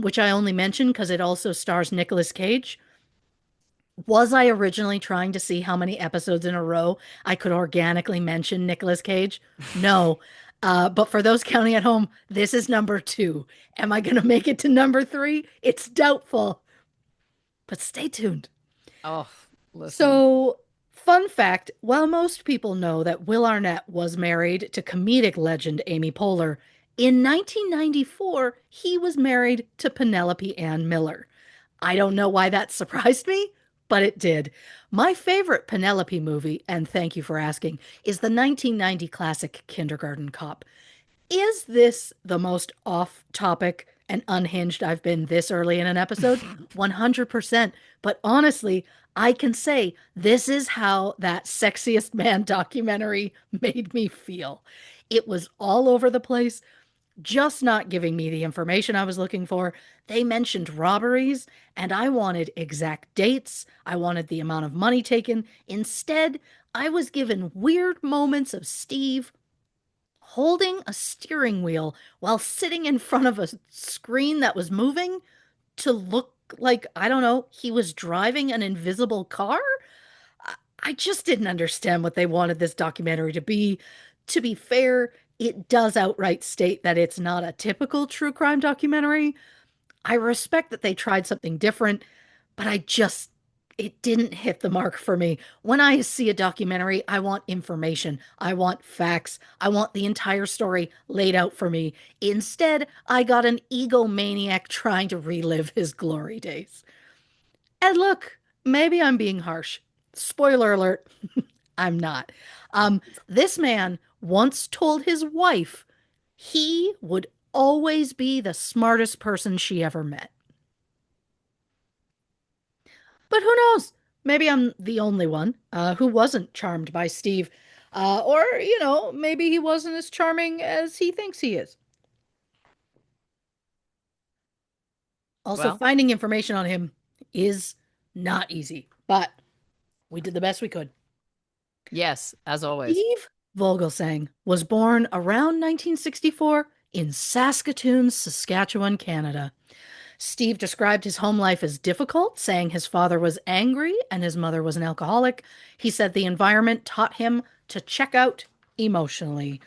which I only mention because it also stars Nicolas Cage. Was I originally trying to see how many episodes in a row I could organically mention Nicolas Cage? No. But for those counting at home, this is number two. Am I going to make it to number three? It's doubtful, but stay tuned. Oh, listen. So, fun fact, while most people know that Will Arnett was married to comedic legend Amy Poehler, in 1994, he was married to Penelope Ann Miller. I don't know why that surprised me, but it did. My favorite Penelope movie, and thank you for asking, is the 1990 classic Kindergarten Cop. Is this the most off topic and unhinged I've been this early in an episode? 100%. But honestly, I can say this is how that Sexiest Man documentary made me feel. It was all over the place, just not giving me the information I was looking for. They mentioned robberies, and I wanted exact dates. I wanted the amount of money taken. Instead, I was given weird moments of Steve holding a steering wheel while sitting in front of a screen that was moving to look like, I don't know, he was driving an invisible car. I just didn't understand what they wanted this documentary to be. To be fair, it does outright state that it's not a typical true crime documentary. I respect that they tried something different, but it didn't hit the mark for me. When I see a documentary, I want information. I want facts. I want the entire story laid out for me. Instead, I got an egomaniac trying to relive his glory days. And look, maybe I'm being harsh. Spoiler alert, I'm not. Um, this man once told his wife he would always be the smartest person she ever met. But who knows? Maybe I'm the only one who wasn't charmed by Steve. Or, maybe he wasn't as charming as he thinks he is. Also, Well, finding information on him is not easy, but we did the best we could. yes, as always. Steve Vogelsang was born around 1964 in Saskatoon, Saskatchewan, Canada. Steve described his home life as difficult, saying his father was angry and his mother was an alcoholic. He said the environment taught him to check out emotionally.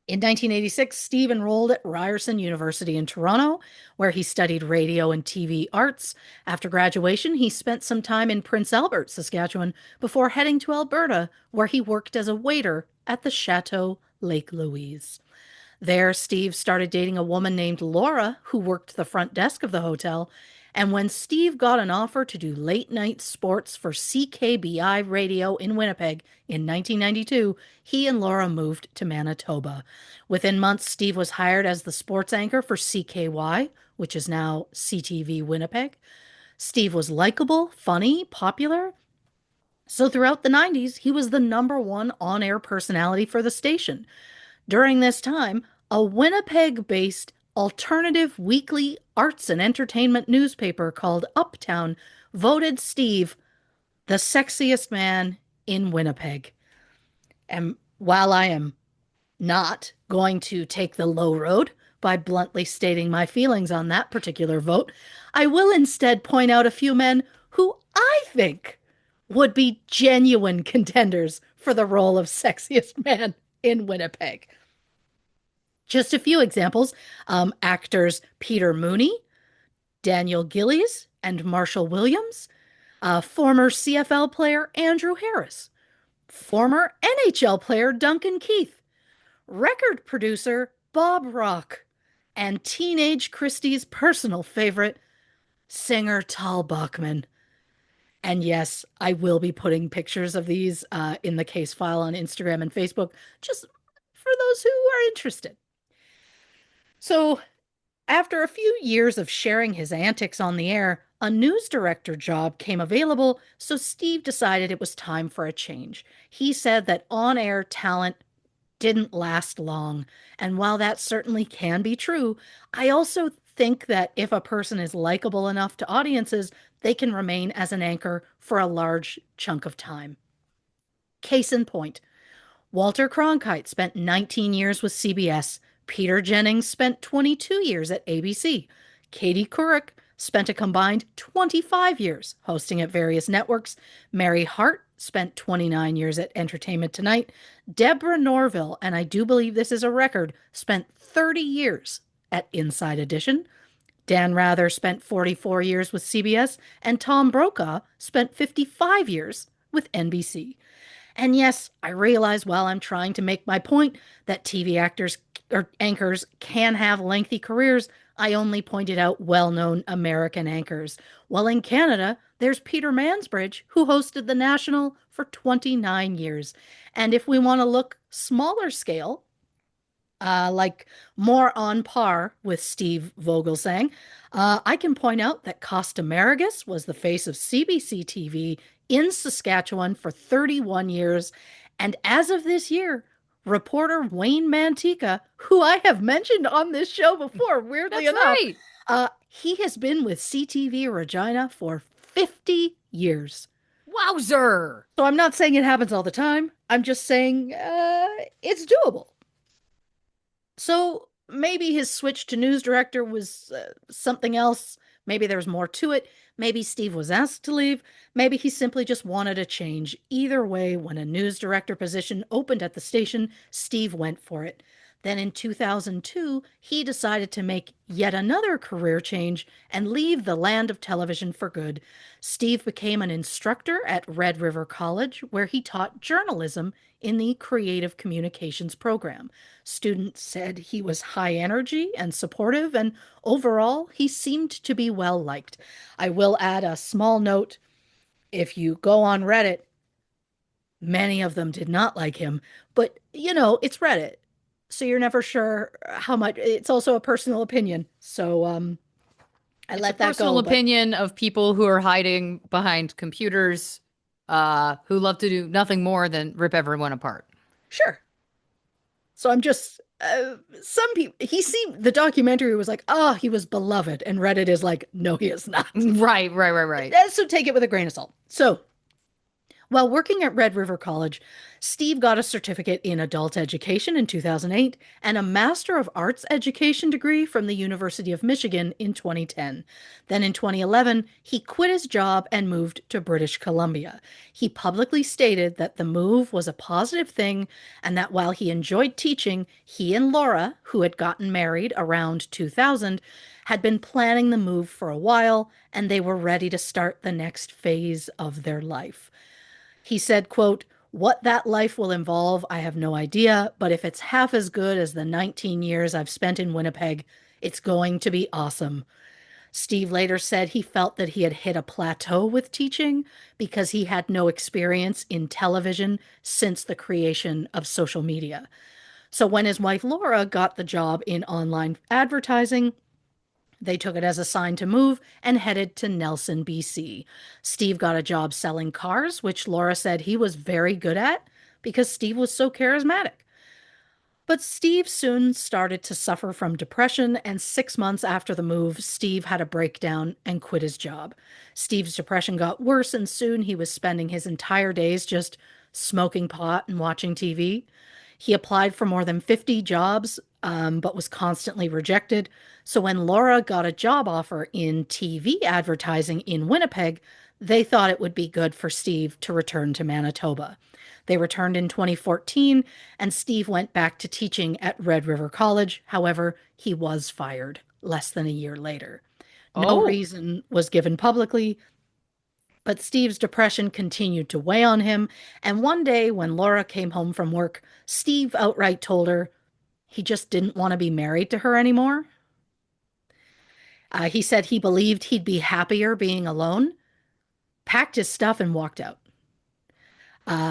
In 1986, Steve enrolled at Ryerson University in Toronto, where he studied radio and TV arts. After graduation, he spent some time in Prince Albert, Saskatchewan, before heading to Alberta, where he worked as a waiter at the Chateau Lake Louise. There, Steve started dating a woman named Laura, who worked the front desk of the hotel. And when Steve got an offer to do late night sports for CKBI Radio in Winnipeg in 1992, he and Laura moved to Manitoba. Within months, Steve was hired as the sports anchor for CKY, which is now CTV Winnipeg. Steve was likable, funny, popular. So throughout the 90s, he was the number one on air personality for the station. During this time, a Winnipeg based alternative weekly arts and entertainment newspaper called Uptown voted Steve the sexiest man in Winnipeg. And while I am not going to take the low road by bluntly stating my feelings on that particular vote, I will instead point out a few men who I think would be genuine contenders for the role of sexiest man in Winnipeg. Just a few examples actors Peter Mooney, Daniel Gillies, and Marshall Williams, former CFL player Andrew Harris, former NHL player Duncan Keith, record producer Bob Rock, and teenage Christy's personal favorite, singer Tal Bachman. And yes, I will be putting pictures of these in the case file on Instagram and Facebook, just for those who are interested. So, after a few years of sharing his antics on the air, a news director job came available, so Steve decided it was time for a change. He said that on air talent didn't last long. And while that certainly can be true, I also think that if a person is likable enough to audiences, they can remain as an anchor for a large chunk of time. Case in point, Walter Cronkite spent 19 years with CBS. Peter Jennings spent 22 years at ABC. Katie Couric spent a combined 25 years hosting at various networks. Mary Hart spent 29 years at Entertainment Tonight. Deborah Norville, and I do believe this is a record, spent 30 years at Inside Edition. Dan Rather spent 44 years with CBS, and Tom Brokaw spent 55 years with NBC. And yes, I realize while I'm trying to make my point that TV actors or anchors can have lengthy careers, I only pointed out well known American anchors. While in Canada, there's Peter Mansbridge, who hosted The National for 29 years. And if we want to look smaller scale, like more on par with Steve Vogelsang, I can point out that Costa Marigas was the face of CBC TV in Saskatchewan for 31 years. And as of this year, reporter Wayne Mantica, who I have mentioned on this show before, weirdly That's enough, right. he has been with CTV Regina for 50 years. Wowzer. So I'm not saying it happens all the time. I'm just saying it's doable. So maybe his switch to news director was something else. Maybe there was more to it. Maybe Steve was asked to leave. Maybe he simply just wanted a change. Either way, when a news director position opened at the station, Steve went for it. Then in 2002, he decided to make yet another career change and leave the land of television for good. Steve became an instructor at Red River College, where he taught journalism in the creative communications program. Students said he was high energy and supportive, and overall, he seemed to be well liked. I will add a small note. If you go on Reddit, Many of them did not like him, but it's Reddit. So you're never sure how much. It's also a personal opinion. So I It's a let that personal go, but opinion of people who are hiding behind computers, who love to do nothing more than rip everyone apart. sure. So I'm just some people the documentary was like, oh, he was beloved, and Reddit is like, no, he is not. Right, right, right, right. So take it with a grain of salt. So while working at Red River College, Steve got a certificate in adult education in 2008 and a Master of Arts Education degree from the University of Michigan in 2010. Then in 2011, he quit his job and moved to British Columbia. He publicly stated that the move was a positive thing and that while he enjoyed teaching, he and Laura, who had gotten married around 2000, had been planning the move for a while and they were ready to start the next phase of their life. He said, quote, "What that life will involve, I have no idea, but if it's half as good as the 19 years I've spent in Winnipeg, it's going to be awesome." Steve later said he felt that he had hit a plateau with teaching because he had no experience in television since the creation of social media. So when his wife Laura got the job in online advertising, they took it as a sign to move and headed to Nelson, BC. Steve got a job selling cars, which Laura said he was very good at because Steve was so charismatic. But Steve soon started to suffer from depression, and 6 months after the move, Steve had a breakdown and quit his job. Steve's depression got worse, and soon he was spending his entire days just smoking pot and watching TV. He applied for more than 50 jobs, but was constantly rejected. So when Laura got a job offer in TV advertising in Winnipeg, they thought it would be good for Steve to return to Manitoba. They returned in 2014, and Steve went back to teaching at Red River College. However, he was fired less than a year later. No Oh, reason was given publicly, but Steve's depression continued to weigh on him. And one day, when Laura came home from work, Steve outright told her he just didn't want to be married to her anymore. He said he believed he'd be happier being alone, packed his stuff, and walked out.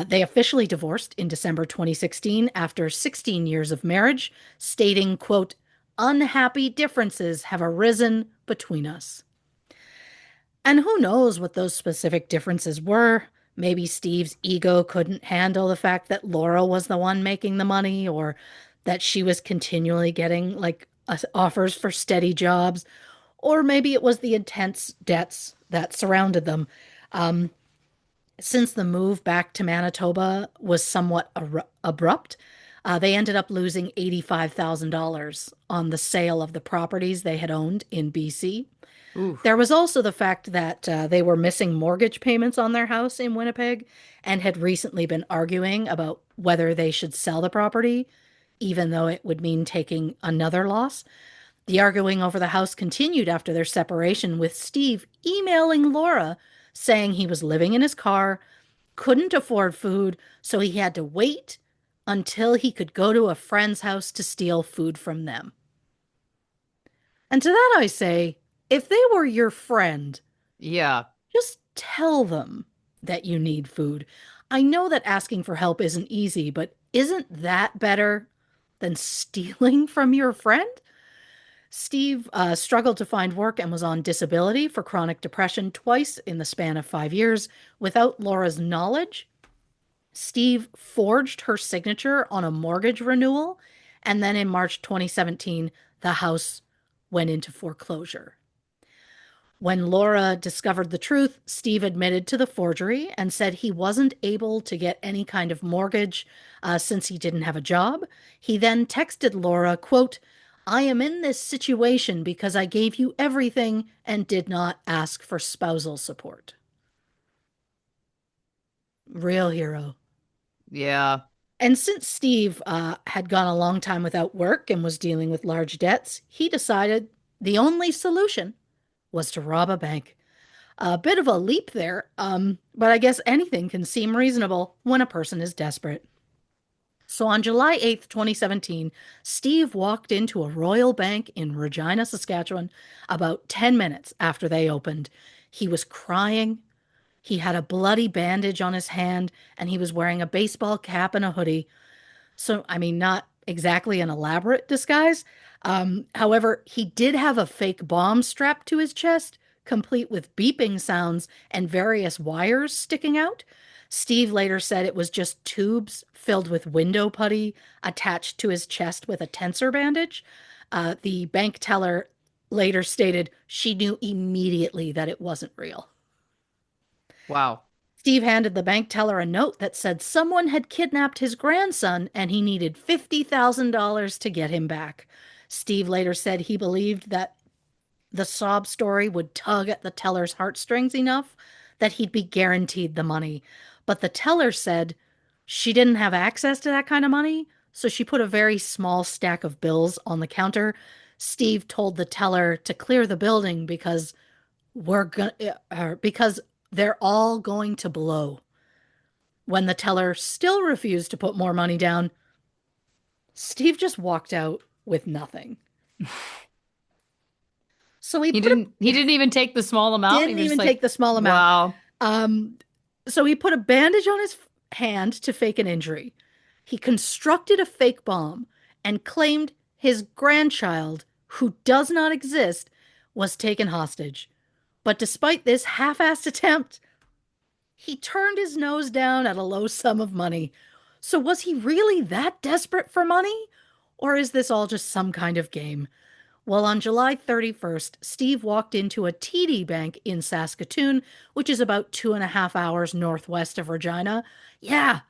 They officially divorced in December 2016 after 16 years of marriage, stating, quote, "Unhappy differences have arisen between us." And who knows what those specific differences were? Maybe Steve's ego couldn't handle the fact that Laura was the one making the money, or that she was continually getting like offers for steady jobs, or maybe it was the intense debts that surrounded them. Um, since the move back to Manitoba was somewhat abrupt, they ended up losing $85,000 on the sale of the properties they had owned in BC. There oof. was also the fact that they were missing mortgage payments on their house in Winnipeg and had recently been arguing about whether they should sell the property, even though it would mean taking another loss. The arguing over the house continued after their separation, with Steve emailing Laura saying he was living in his car, couldn't afford food, so he had to wait until he could go to a friend's house to steal food from them. And to that I say, if they were your friend, Yeah. just tell them that you need food. I know that asking for help isn't easy, but isn't that better than stealing from your friend? Steve struggled to find work and was on disability for chronic depression twice in the span of 5 years. Without Laura's knowledge, Steve forged her signature on a mortgage renewal. And then in March 2017, the house went into foreclosure. When Laura discovered the truth, Steve admitted to the forgery and said he wasn't able to get any kind of mortgage since he didn't have a job. He then texted Laura, quote, "I am in this situation because I gave you everything and did not ask for spousal support." Real hero. Yeah. And since Steve had gone a long time without work and was dealing with large debts, he decided the only solution was to rob a bank. A bit of a leap there, but I guess anything can seem reasonable when a person is desperate. So on July 8th, 2017, Steve walked into a Royal Bank in Regina, Saskatchewan, about 10 minutes after they opened. He was crying. He had a bloody bandage on his hand, and he was wearing a baseball cap and a hoodie. So, I mean, not exactly an elaborate disguise. However, he did have a fake bomb strapped to his chest, complete with beeping sounds and various wires sticking out. Steve later said it was just tubes filled with window putty attached to his chest with a tensor bandage. The bank teller later stated she knew immediately that it wasn't real. Wow. Steve handed the bank teller a note that said someone had kidnapped his grandson and he needed $50,000 to get him back. Steve later said he believed that the sob story would tug at the teller's heartstrings enough that he'd be guaranteed the money. But the teller said she didn't have access to that kind of money, so she put a very small stack of bills on the counter. Steve told the teller to clear the building because they're all going to blow. When the teller still refused to put more money down, Steve just walked out with nothing. So he He put a didn't he didn't even take the small amount. He didn't was just even like, take the small amount. wow. Um, so he put a bandage on his hand to fake an injury. He constructed a fake bomb and claimed his grandchild, who does not exist, was taken hostage. But despite this half-assed attempt, he turned his nose down at a low sum of money. So was he really that desperate for money? Or is this all just some kind of game? Well, on July 31st, Steve walked into a TD Bank in Saskatoon, which is about 2.5 hours northwest of Regina. Yeah,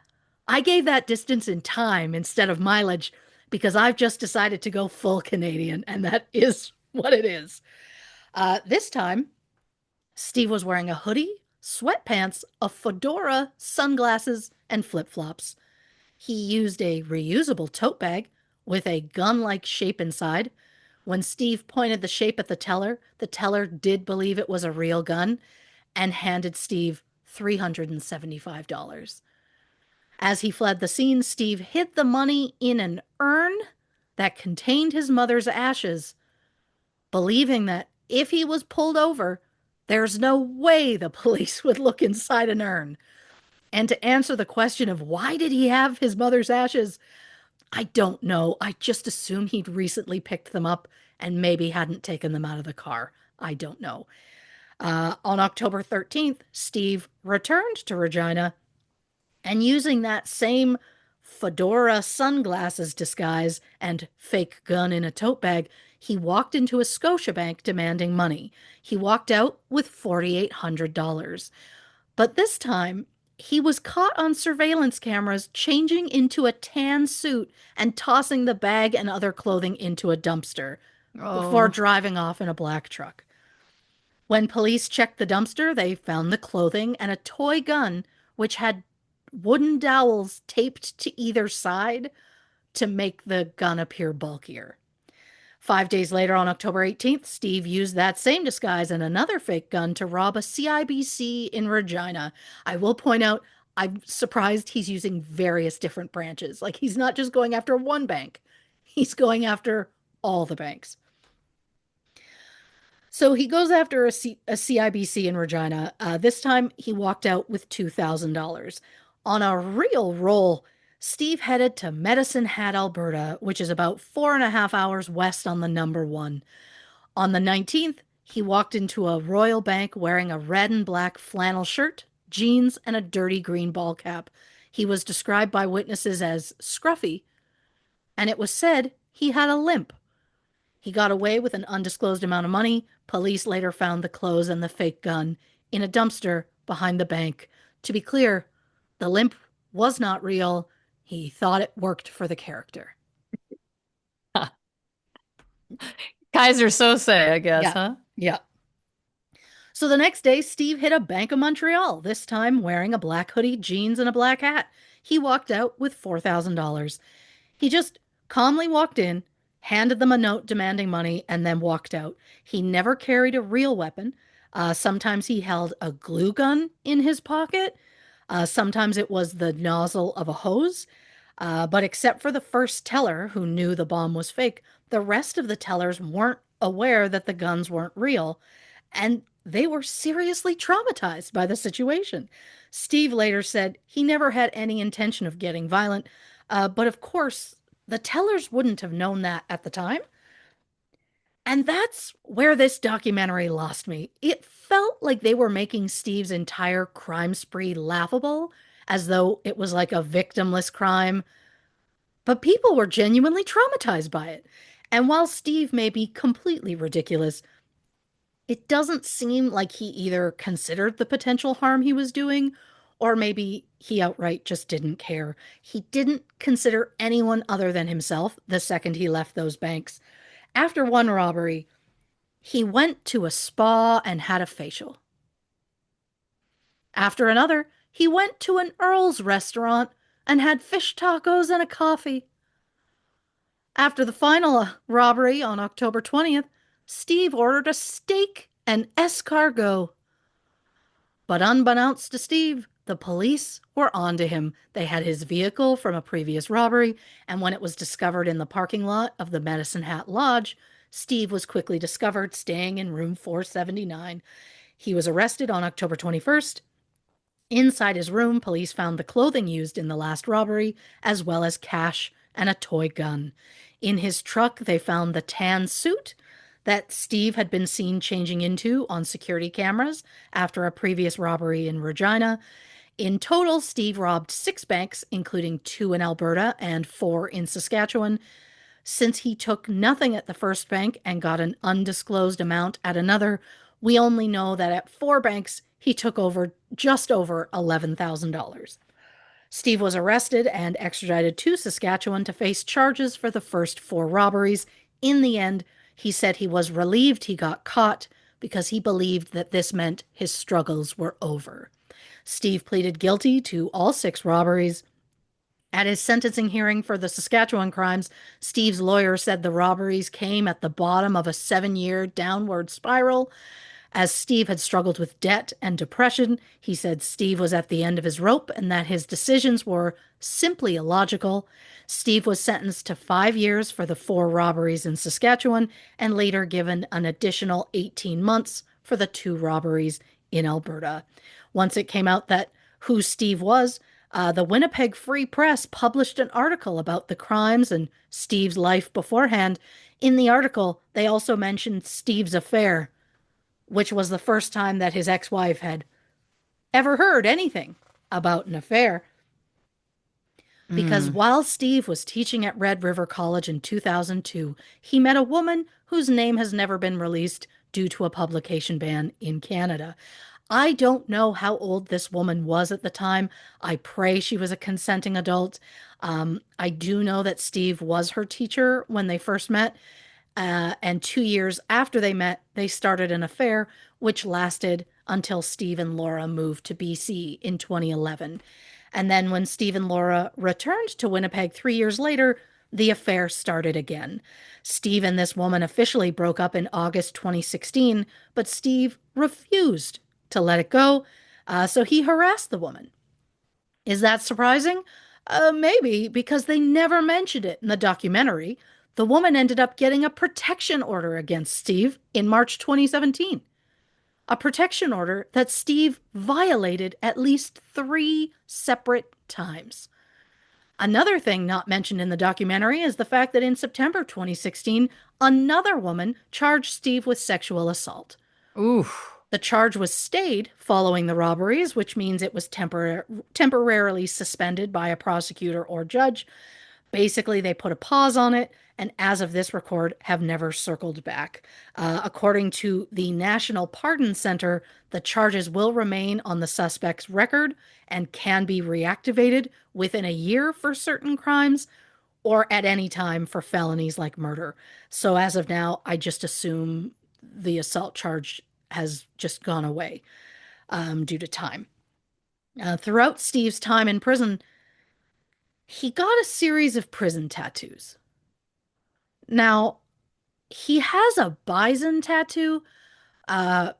I gave that distance in time instead of mileage because I've just decided to go full Canadian, and that is what it is. This time, Steve was wearing a hoodie, sweatpants, a fedora, sunglasses, and flip flops. He used a reusable tote bag with a gun like shape inside. When Steve pointed the shape at the teller did believe it was a real gun and handed Steve $375. As he fled the scene, Steve hid the money in an urn that contained his mother's ashes, believing that if he was pulled over, there's no way the police would look inside an urn. And to answer the question of why did he have his mother's ashes, I don't know. I just assume he'd recently picked them up and maybe hadn't taken them out of the car. I don't know. On October 13th, Steve returned to Regina and using that same fedora sunglasses disguise and fake gun in a tote bag, he walked into a Scotiabank demanding money. He walked out with $4,800. But this time, he was caught on surveillance cameras changing into a tan suit and tossing the bag and other clothing into a dumpster before Oh, driving off in a black truck. When police checked the dumpster, they found the clothing and a toy gun, which had wooden dowels taped to either side to make the gun appear bulkier. 5 days later, on October 18th, Steve used that same disguise and another fake gun to rob a CIBC in Regina. I will point out, I'm surprised he's using various different branches. Like, he's not just going after one bank, he's going after all the banks. So he goes after a CIBC in Regina. This time he walked out with $2,000. On a real roll, Steve headed to Medicine Hat, Alberta, which is about 4.5 hours west on the number one. On the 19th, he walked into a Royal Bank wearing a red and black flannel shirt, jeans, and a dirty green ball cap. He was described by witnesses as scruffy, and it was said he had a limp. He got away with an undisclosed amount of money. Police later found the clothes and the fake gun in a dumpster behind the bank. To be clear, the limp was not real. He thought it worked for the character. Kaiser Sose, I guess, Yeah. huh? Yeah. So the next day, Steve hit a Bank of Montreal, this time wearing a black hoodie, jeans, and a black hat. He walked out with $4,000. He just calmly walked in, handed them a note demanding money, and then walked out. He never carried a real weapon. Sometimes he held a glue gun in his pocket. Sometimes it was the nozzle of a hose. But except for the first teller who knew the bomb was fake, the rest of the tellers weren't aware that the guns weren't real. And they were seriously traumatized by the situation. Steve later said he never had any intention of getting violent, but of course, the tellers wouldn't have known that at the time. And that's where this documentary lost me. It felt like they were making Steve's entire crime spree laughable, as though it was like a victimless crime, but people were genuinely traumatized by it. And while Steve may be completely ridiculous, it doesn't seem like he either considered the potential harm he was doing, or maybe he outright just didn't care. He didn't consider anyone other than himself the second he left those banks. After one robbery, he went to a spa and had a facial. After another, he went to an Earl's restaurant and had fish tacos and a coffee. After the final robbery on October 20th, Steve ordered a steak and escargot. But unbeknownst to Steve, the police were onto him. They had his vehicle from a previous robbery, and when it was discovered in the parking lot of the Medicine Hat Lodge, Steve was quickly discovered staying in room 479. He was arrested on October 21st. Inside his room, police found the clothing used in the last robbery, as well as cash and a toy gun. In his truck, they found the tan suit that Steve had been seen changing into on security cameras after a previous robbery in Regina. In total, Steve robbed 6 banks, including 2 in Alberta and 4 in Saskatchewan. Since he took nothing at the first bank and got an undisclosed amount at another, we only know that at 4 banks, he took over just over $11,000. Steve was arrested and extradited to Saskatchewan to face charges for the first 4 robberies. In the end, he said he was relieved he got caught because he believed that this meant his struggles were over. Steve pleaded guilty to all 6 robberies. At his sentencing hearing for the Saskatchewan crimes, Steve's lawyer said the robberies came at the bottom of a 7-year downward spiral. As Steve had struggled with debt and depression, he said Steve was at the end of his rope and that his decisions were simply illogical. Steve was sentenced to 5 years for the 4 robberies in Saskatchewan and later given an additional 18 months for the 2 robberies in Alberta. Once it came out that who Steve was, the Winnipeg Free Press published an article about the crimes and Steve's life beforehand. In the article, they also mentioned Steve's affair, which was the first time that his ex-wife had ever heard anything about an affair. Because while Steve was teaching at Red River College in 2002, he met a woman whose name has never been released due to a publication ban in Canada. I don't know how old this woman was at the time. I pray she was a consenting adult. I do know that Steve was her teacher when they first met. And 2 years after they met, they started an affair, which lasted until Steve and Laura moved to BC in 2011. And then when Steve and Laura returned to Winnipeg 3 years later, the affair started again. Steve and this woman officially broke up in August 2016, but Steve refused to let it go, so he harassed the woman. Is that surprising? Maybe, because they never mentioned it in the documentary. The woman ended up getting a protection order against Steve in March 2017. A protection order that Steve violated at least 3 separate times. Another thing not mentioned in the documentary is the fact that in September 2016, another woman charged Steve with sexual assault. Oof. The charge was stayed following the robberies, which means it was temporarily suspended by a prosecutor or judge. Basically, they put a pause on it, and as of this record, have never circled back. According to the National Pardon Center, the charges will remain on the suspect's record and can be reactivated within a year for certain crimes or at any time for felonies like murder. So as of now, I just assume the assault charge has just gone away due to time. Throughout Steve's time in prison, he got a series of prison tattoos. Now, he has a bison tattoo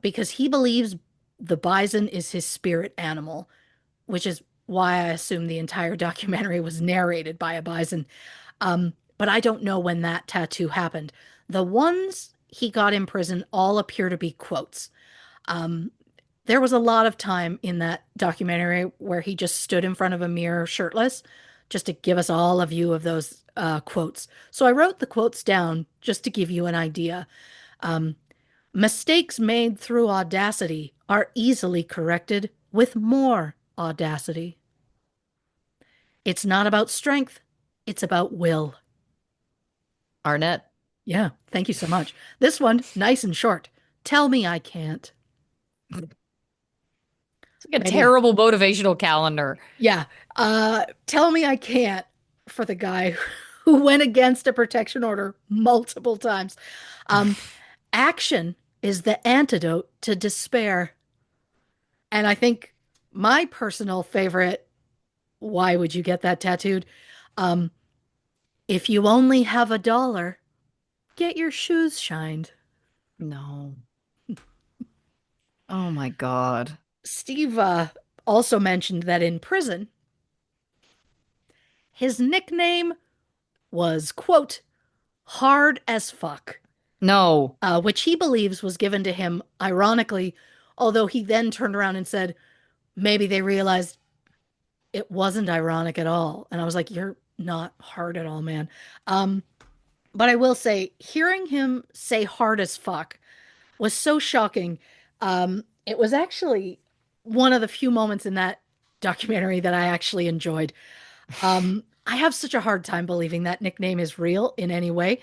because he believes the bison is his spirit animal, which is why I assume the entire documentary was narrated by a bison. But I don't know when that tattoo happened. The ones he got in prison all appear to be quotes. There was a lot of time in that documentary where he just stood in front of a mirror shirtless just to give us all a view of those quotes. So I wrote the quotes down just to give you an idea. Um, Mistakes made through audacity are easily corrected with more audacity. It's not about strength, it's about will. Arnett. Yeah, thank you so much. This one, nice and short. Tell me I can't. It's like a Maybe, terrible motivational calendar. yeah. Tell me I can't for the guy who went against a protection order multiple times. Um, Action is the antidote to despair. And I think my personal favorite, why would you get that tattooed? Um, if you only have $1, get your shoes shined. No. Oh my God. Steve also mentioned that in prison, his nickname was, quote, hard as fuck, No. which he believes was given to him ironically, although he then turned around and said, maybe they realized it wasn't ironic at all. And I was like, you're not hard at all, man. Um, but I will say, hearing him say hard as fuck was so shocking. It was actually one of the few moments in that documentary that I actually enjoyed. I have such a hard time believing that nickname is real in any way.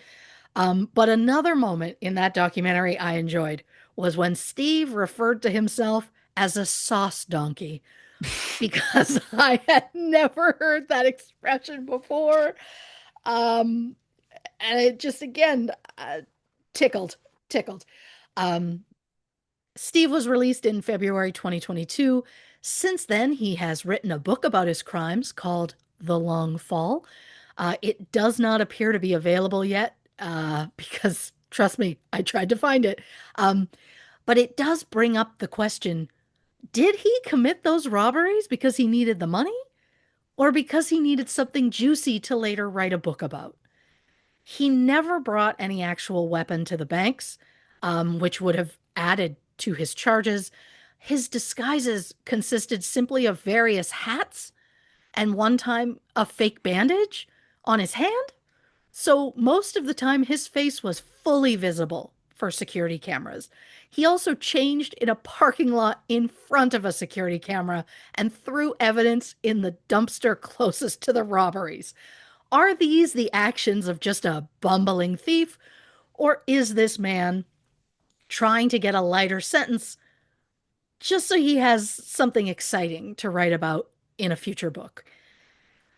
But another moment in that documentary I enjoyed was when Steve referred to himself as a sauce donkey because I had never heard that expression before. Um, and it just again tickled, tickled. Um, Steve was released in February 2022. Since then, he has written a book about his crimes called The Long Fall. It does not appear to be available yet because, trust me, I tried to find it. Um, but it does bring up the question, did he commit those robberies because he needed the money or because he needed something juicy to later write a book about? He never brought any actual weapon to the banks, which would have added to his charges. His disguises consisted simply of various hats and one time a fake bandage on his hand. So most of the time, his face was fully visible for security cameras. He also changed in a parking lot in front of a security camera and threw evidence in the dumpster closest to the robberies. Are these the actions of just a bumbling thief, or is this man trying to get a lighter sentence just so he has something exciting to write about in a future book?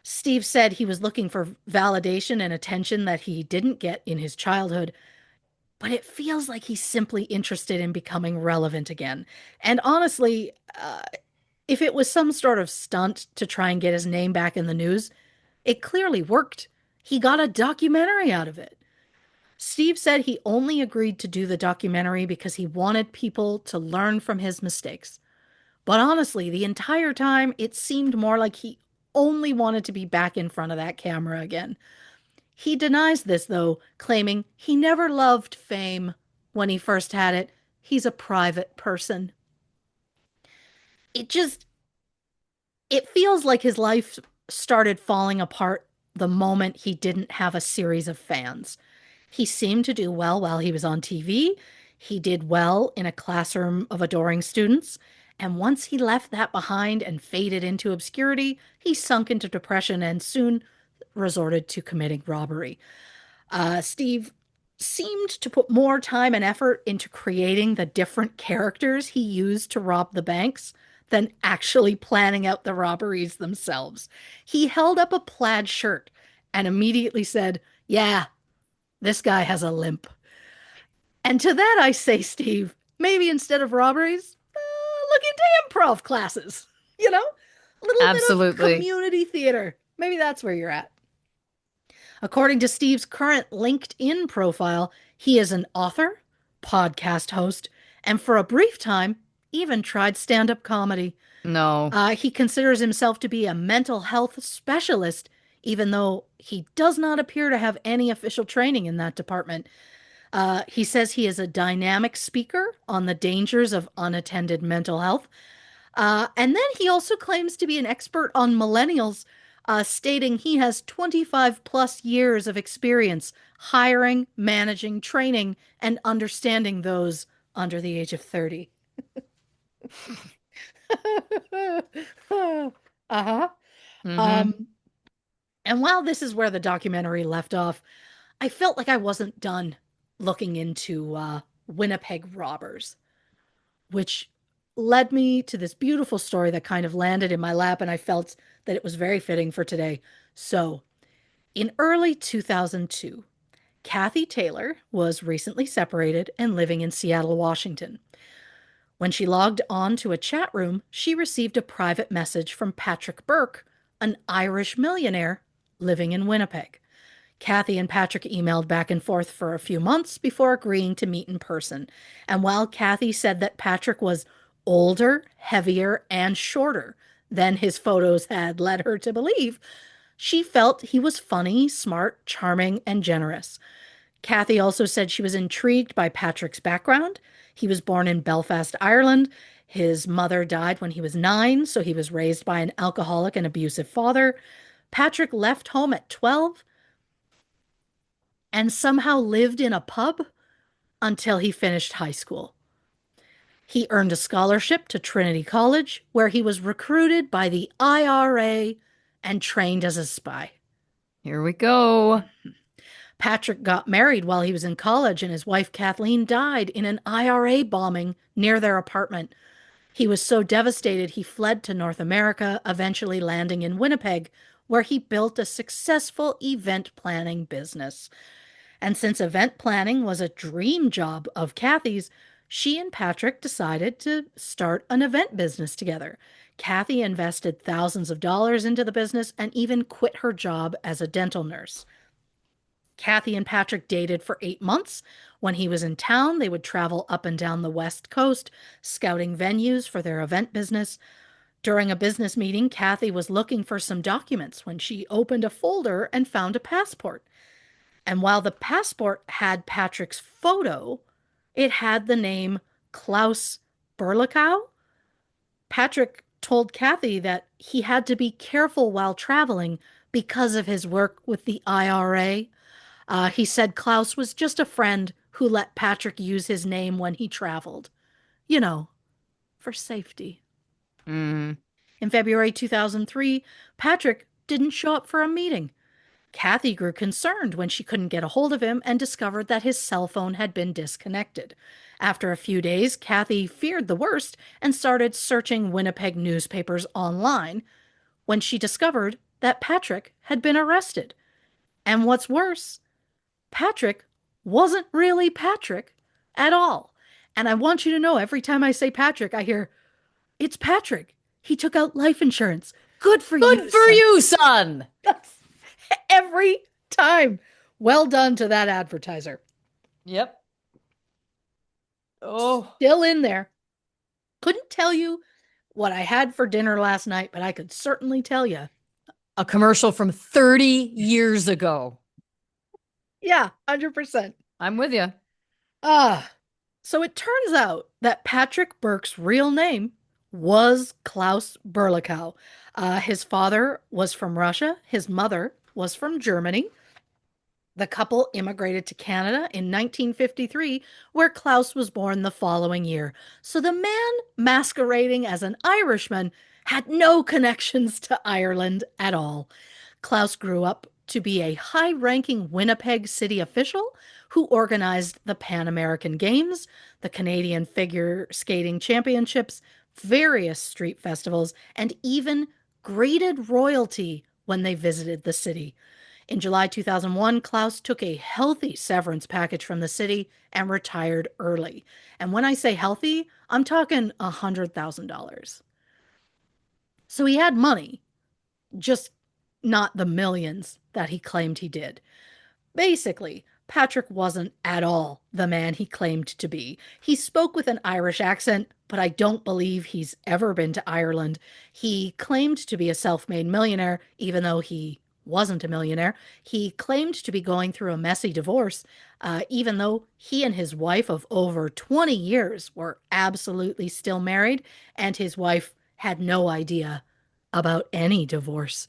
Steve said he was looking for validation and attention that he didn't get in his childhood, but it feels like he's simply interested in becoming relevant again. And honestly, if it was some sort of stunt to try and get his name back in the news, it clearly worked. He got a documentary out of it. Steve said he only agreed to do the documentary because he wanted people to learn from his mistakes. But honestly, the entire time, it seemed more like he only wanted to be back in front of that camera again. He denies this, though, claiming he never loved fame when he first had it. He's a private person. It just, it feels like his life started falling apart the moment he didn't have a series of fans. He seemed to do well while he was on TV. He did well in a classroom of adoring students. And once he left that behind and faded into obscurity, he sunk into depression and soon resorted to committing robbery. Steve seemed to put more time and effort into creating the different characters he used to rob the banks than actually planning out the robberies themselves. He held up a plaid shirt and immediately said, yeah, this guy has a limp. And to that I say, Steve, maybe instead of robberies, look into improv classes. You know, a little bit of Absolutely. community theater. Maybe that's where you're at. According to Steve's current LinkedIn profile, he is an author, podcast host, and for a brief time, even tried stand up comedy. No. He considers himself to be a mental health specialist, even though he does not appear to have any official training in that department. He says he is a dynamic speaker on the dangers of unattended mental health. And then he also claims to be an expert on millennials, stating he has 25 plus years of experience hiring, managing, training, and understanding those under the age of 30. Uh-huh. Mm-hmm. Um, and while this is where the documentary left off, I felt like I wasn't done looking into Winnipeg robbers, which led me to this beautiful story that kind of landed in my lap, and I felt that it was very fitting for today. So, in early 2002, Kathy Taylor was recently separated and living in Seattle, Washington. When she logged on to a chat room, she received a private message from Patrick Burke, an Irish millionaire living in Winnipeg. Kathy and Patrick emailed back and forth for a few months before agreeing to meet in person. And while Kathy said that Patrick was older, heavier, and shorter than his photos had led her to believe, she felt he was funny, smart, charming, and generous. Kathy also said she was intrigued by Patrick's background. He was born in Belfast, Ireland. His mother died when he was 9, so he was raised by an alcoholic and abusive father. Patrick left home at 12 and somehow lived in a pub until he finished high school. He earned a scholarship to Trinity College, where he was recruited by the IRA and trained as a spy. Here we go. Patrick got married while he was in college, and his wife Kathleen died in an IRA bombing near their apartment. He was so devastated he fled to North America, eventually landing in Winnipeg, where he built a successful event planning business. And since event planning was a dream job of Kathy's, she and Patrick decided to start an event business together. Kathy invested thousands of dollars into the business and even quit her job as a dental nurse. Kathy and Patrick dated for 8 months. When he was in town, they would travel up and down the West Coast, scouting venues for their event business. During a business meeting, Kathy was looking for some documents when she opened a folder and found a passport. And while the passport had Patrick's photo, it had the name Klaus Berlichow. Patrick told Kathy that he had to be careful while traveling because of his work with the IRA. He said Klaus was just a friend who let Patrick use his name when he traveled. You know, for safety. Mm. In February 2003, Patrick didn't show up for a meeting. Kathy grew concerned when she couldn't get a hold of him and discovered that his cell phone had been disconnected. After a few days, Kathy feared the worst and started searching Winnipeg newspapers online when she discovered that Patrick had been arrested. And what's worse, Patrick wasn't really Patrick at all. And I want you to know every time I say Patrick, I hear, it's Patrick. He took out life insurance. Good for you, Good for son. you, son. Every time. Well done to that advertiser. Yep. Oh, Still in there. Couldn't tell you what I had for dinner last night, but I could certainly tell you. a commercial from 30 years ago. Yeah, 100%. I'm with you. Ah, so it turns out that Patrick Burke's real name was Klaus Berlichow. His father was from Russia. His mother was from Germany. The couple immigrated to Canada in 1953, where Klaus was born the following year. So the man masquerading as an Irishman had no connections to Ireland at all. Klaus grew up to be a high ranking Winnipeg city official who organized the Pan American Games, the Canadian Figure Skating Championships, various street festivals, and even greeted royalty when they visited the city. In July 2001, Klaus took a healthy severance package from the city and retired early. And when I say healthy, I'm talking $100,000. So he had money, just not the millions that he claimed he did. Basically, Patrick wasn't at all the man he claimed to be. He spoke with an Irish accent, but I don't believe he's ever been to Ireland. He claimed to be a self made millionaire, even though he wasn't a millionaire. He claimed to be going through a messy divorce, even though he and his wife of over 20 years were absolutely still married, and his wife had no idea about any divorce.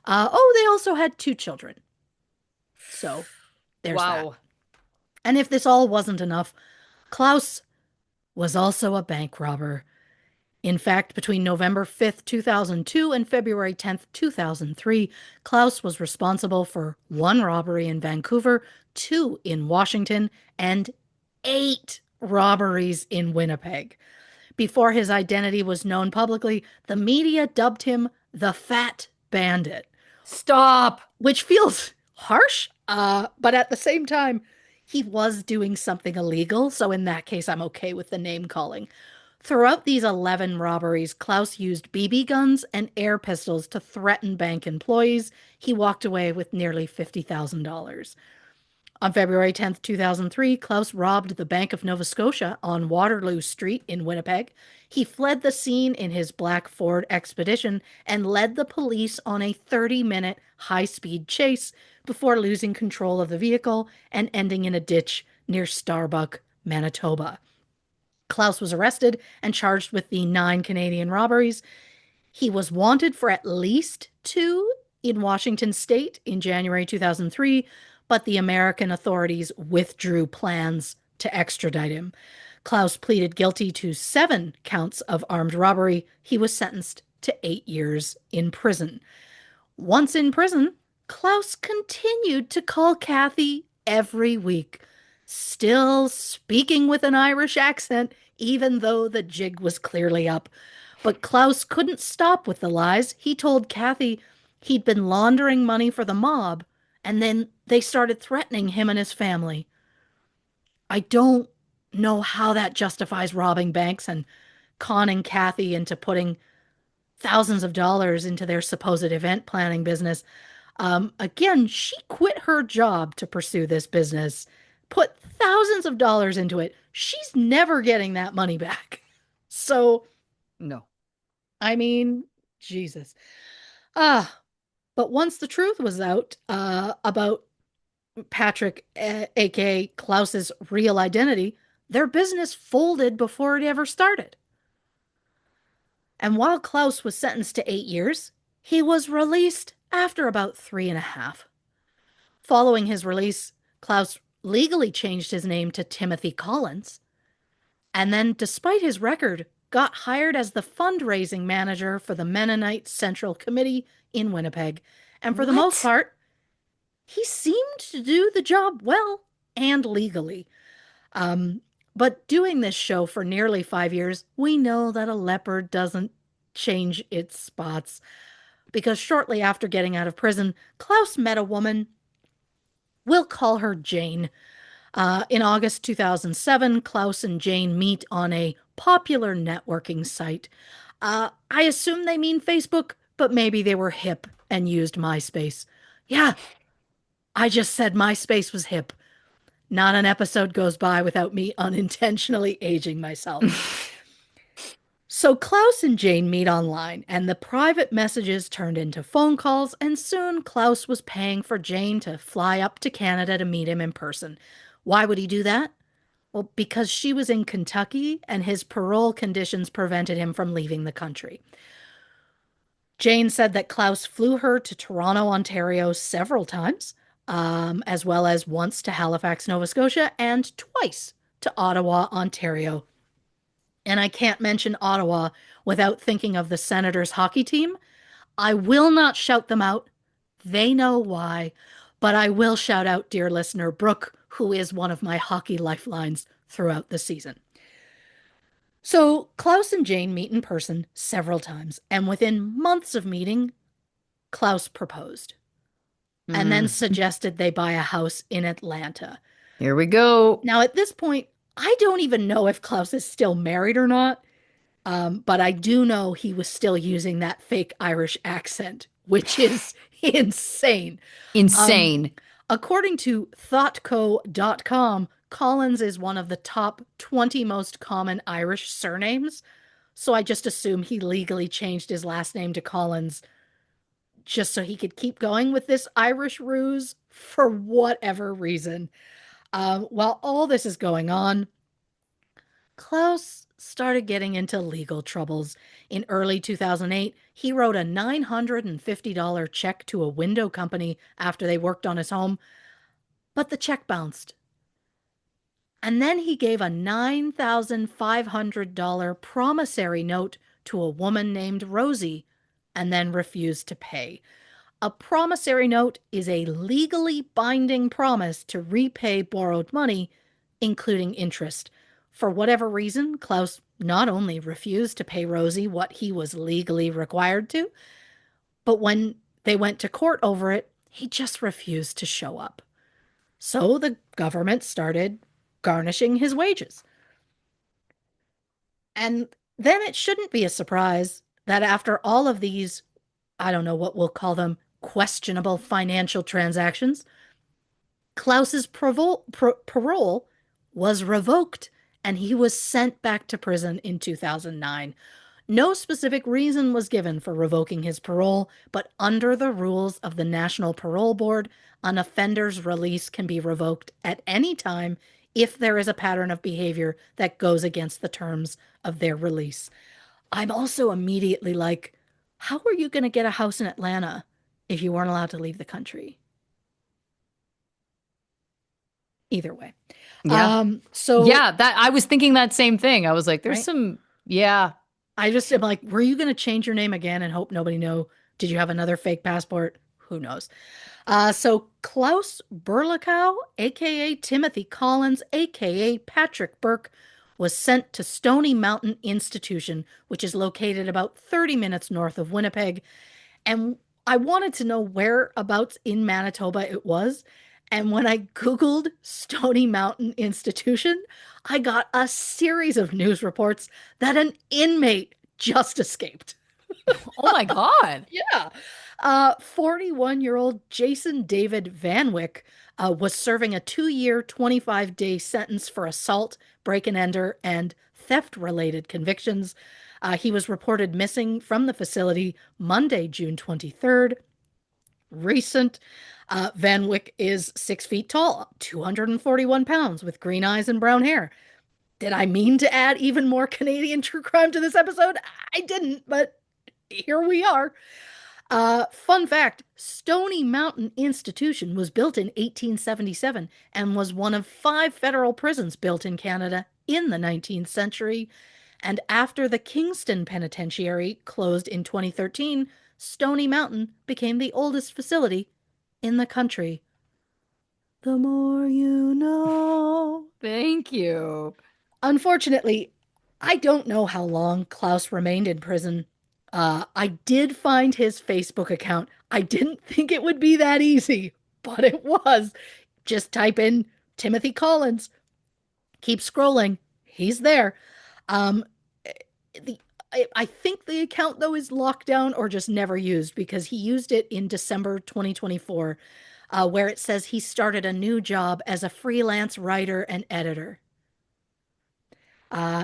They also had 2 children. So there's that. Wow. And if this all wasn't enough, Klaus was also a bank robber. In fact, between November 5th, 2002 and February 10th, 2003, Klaus was responsible for 1 robbery in Vancouver, 2 in Washington, and 8 robberies in Winnipeg. Before his identity was known publicly, the media dubbed him the Fat Bandit, Stop. which feels harsh, but at the same time, he was doing something illegal, so in that case, I'm okay with the name calling. Throughout these 11 robberies, Klaus used BB guns and air pistols to threaten bank employees. He walked away with nearly $50,000. On February 10th, 2003, Klaus robbed the Bank of Nova Scotia on Waterloo Street in Winnipeg. He fled the scene in his black Ford Expedition and led the police on a 30-minute high-speed chase before losing control of the vehicle and ending in a ditch near Starbuck, Manitoba. Klaus was arrested and charged with the 9 Canadian robberies. He was wanted for at least 2 in Washington state in January 2003, but the American authorities withdrew plans to extradite him. Klaus pleaded guilty to 7 counts of armed robbery. He was sentenced to 8 years in prison. Once in prison, Klaus continued to call Kathy every week, still speaking with an Irish accent, even though the jig was clearly up. But Klaus couldn't stop with the lies. He told Kathy he'd been laundering money for the mob, and then they started threatening him and his family. I don't know how that justifies robbing banks and conning Kathy into putting thousands of dollars into their supposed event planning business. Again, she quit her job to pursue this business, put thousands of dollars into it. She's never getting that money back. So, No. I mean, Jesus. But once the truth was out about Patrick, aka Klaus's real identity, their business folded before it ever started. And while Klaus was sentenced to 8 years, he was released after about 3.5. Following his release, Klaus legally changed his name to Timothy Collins, and then, despite his record, got hired as the fundraising manager for the Mennonite Central Committee in Winnipeg. And for the most part, he seemed to do the job well and legally. But doing this show for nearly 5 years, we know that a leopard doesn't change its spots. Because shortly after getting out of prison, Klaus met a woman. We'll call her Jane. In August 2007, Klaus and Jane meet on a popular networking site. I assume they mean Facebook, but maybe they were hip and used MySpace. Yeah, I just said MySpace was hip. Not an episode goes by without me unintentionally aging myself. So Klaus and Jane meet online, and the private messages turned into phone calls, and soon Klaus was paying for Jane to fly up to Canada to meet him in person. Why would he do that? Well, because she was in Kentucky, and his parole conditions prevented him from leaving the country. Jane said that Klaus flew her to Toronto, Ontario several times, as well as once to Halifax, Nova Scotia, and twice to Ottawa, Ontario. And I can't mention Ottawa without thinking of the Senators hockey team. I will not shout them out. They know why. But I will shout out dear listener Brooke, who is one of my hockey lifelines throughout the season. So Klaus and Jane meet in person several times, and within months of meeting, Klaus proposed and then suggested they buy a house in Atlanta. Here we go. Now, at this point, I don't even know if Klaus is still married or not, but I do know he was still using that fake Irish accent, which is insane. Insane. According to thoughtco.com, Collins is one of the top 20 most common Irish surnames, so I just assume he legally changed his last name to Collins just so he could keep going with this Irish ruse for whatever reason. While all this is going on, Klaus started getting into legal troubles. In early 2008, he wrote a $950 check to a window company after they worked on his home, but the check bounced. And then he gave a $9,500 promissory note to a woman named Rosie and then refused to pay. A promissory note is a legally binding promise to repay borrowed money, including interest. For whatever reason, Klaus not only refused to pay Rosie what he was legally required to, but when they went to court over it, he just refused to show up. So the government started garnishing his wages. And then it shouldn't be a surprise that after all of these, I don't know what we'll call them, questionable financial transactions, Klaus's parole was revoked and he was sent back to prison in 2009. No specific reason was given for revoking his parole, but under the rules of the National Parole Board, an offender's release can be revoked at any time if there is a pattern of behavior that goes against the terms of their release. I'm also immediately like, how are you going to get a house in Atlanta if you weren't allowed to leave the country? Either way. Yeah. So yeah, that I was thinking that same thing. I was like, there's right? some, yeah. I just am like, were you going to change your name again and hope nobody know? Did you have another fake passport? Who knows? So Klaus Berlichow, aka Timothy Collins, aka Patrick Burke, was sent to Stony Mountain Institution, which is located about 30 minutes north of Winnipeg. And I wanted to know whereabouts in Manitoba it was. And when I Googled Stony Mountain Institution, I got a series of news reports that an inmate just escaped. Oh my God. Yeah. 41-year-old Jason David Van Wyck was serving a 2-year, 25-day sentence for assault, break-and-enter, and theft-related convictions. He was reported missing from the facility Monday, June 23rd. Recent. Van Wyck is 6 feet tall, 241 pounds, with green eyes and brown hair. Did I mean to add even more Canadian true crime to this episode? I didn't, but here we are. Fun fact, Stony Mountain Institution was built in 1877 and was one of 5 federal prisons built in Canada in the 19th century. And after the Kingston Penitentiary closed in 2013, Stony Mountain became the oldest facility in the country. The more you know. Thank you. Unfortunately, I don't know how long Klaus remained in prison. I did find his Facebook account. I didn't think it would be that easy, but it was. Just type in Timothy Collins. Keep scrolling. He's there. The I think the account, though, is locked down or just never used because he used it in December 2024, where it says he started a new job as a freelance writer and editor.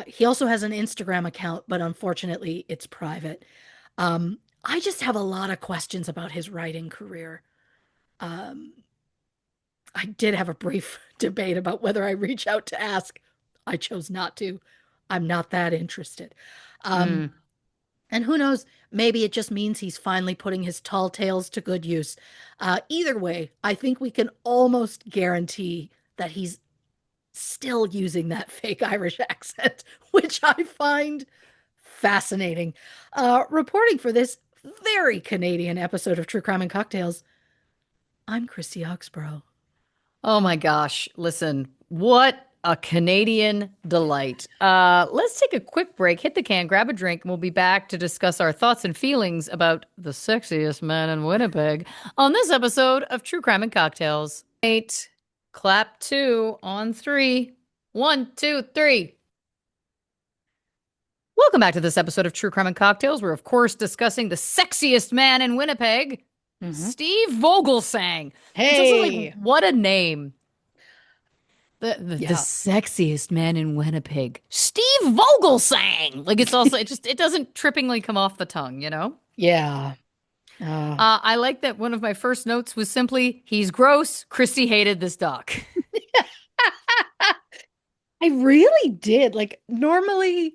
He also has an Instagram account, but unfortunately, it's private. I just have a lot of questions about his writing career. Um, I did have a brief debate about whether I reach out to ask. I chose not to. I'm not that interested. Mm. And who knows, maybe it just means he's finally putting his tall tales to good use. Either way, I think we can almost guarantee that he's still using that fake Irish accent, which I find fascinating. Reporting for this very Canadian episode of True Crime and Cocktails, I'm Christy Oxborrow. Oh my gosh. Listen, what a Canadian delight. Let's take a quick break, hit the can, grab a drink, and we'll be back to discuss our thoughts and feelings about the sexiest man in Winnipeg on this episode of True Crime and Cocktails. 8, clap 2 on 3. 1, 2, 3. Welcome back to this episode of True Crime and Cocktails. We're, of course, discussing the sexiest man in Winnipeg, Steve Vogelsang. Hey, Like, what a name. The yeah. sexiest man in Winnipeg, Steve Vogelsang. Like, it's also, it doesn't trippingly come off the tongue, you know? Yeah. Oh. I like that one of my first notes was simply, he's gross. Christy hated this doc. I really did. Like, normally,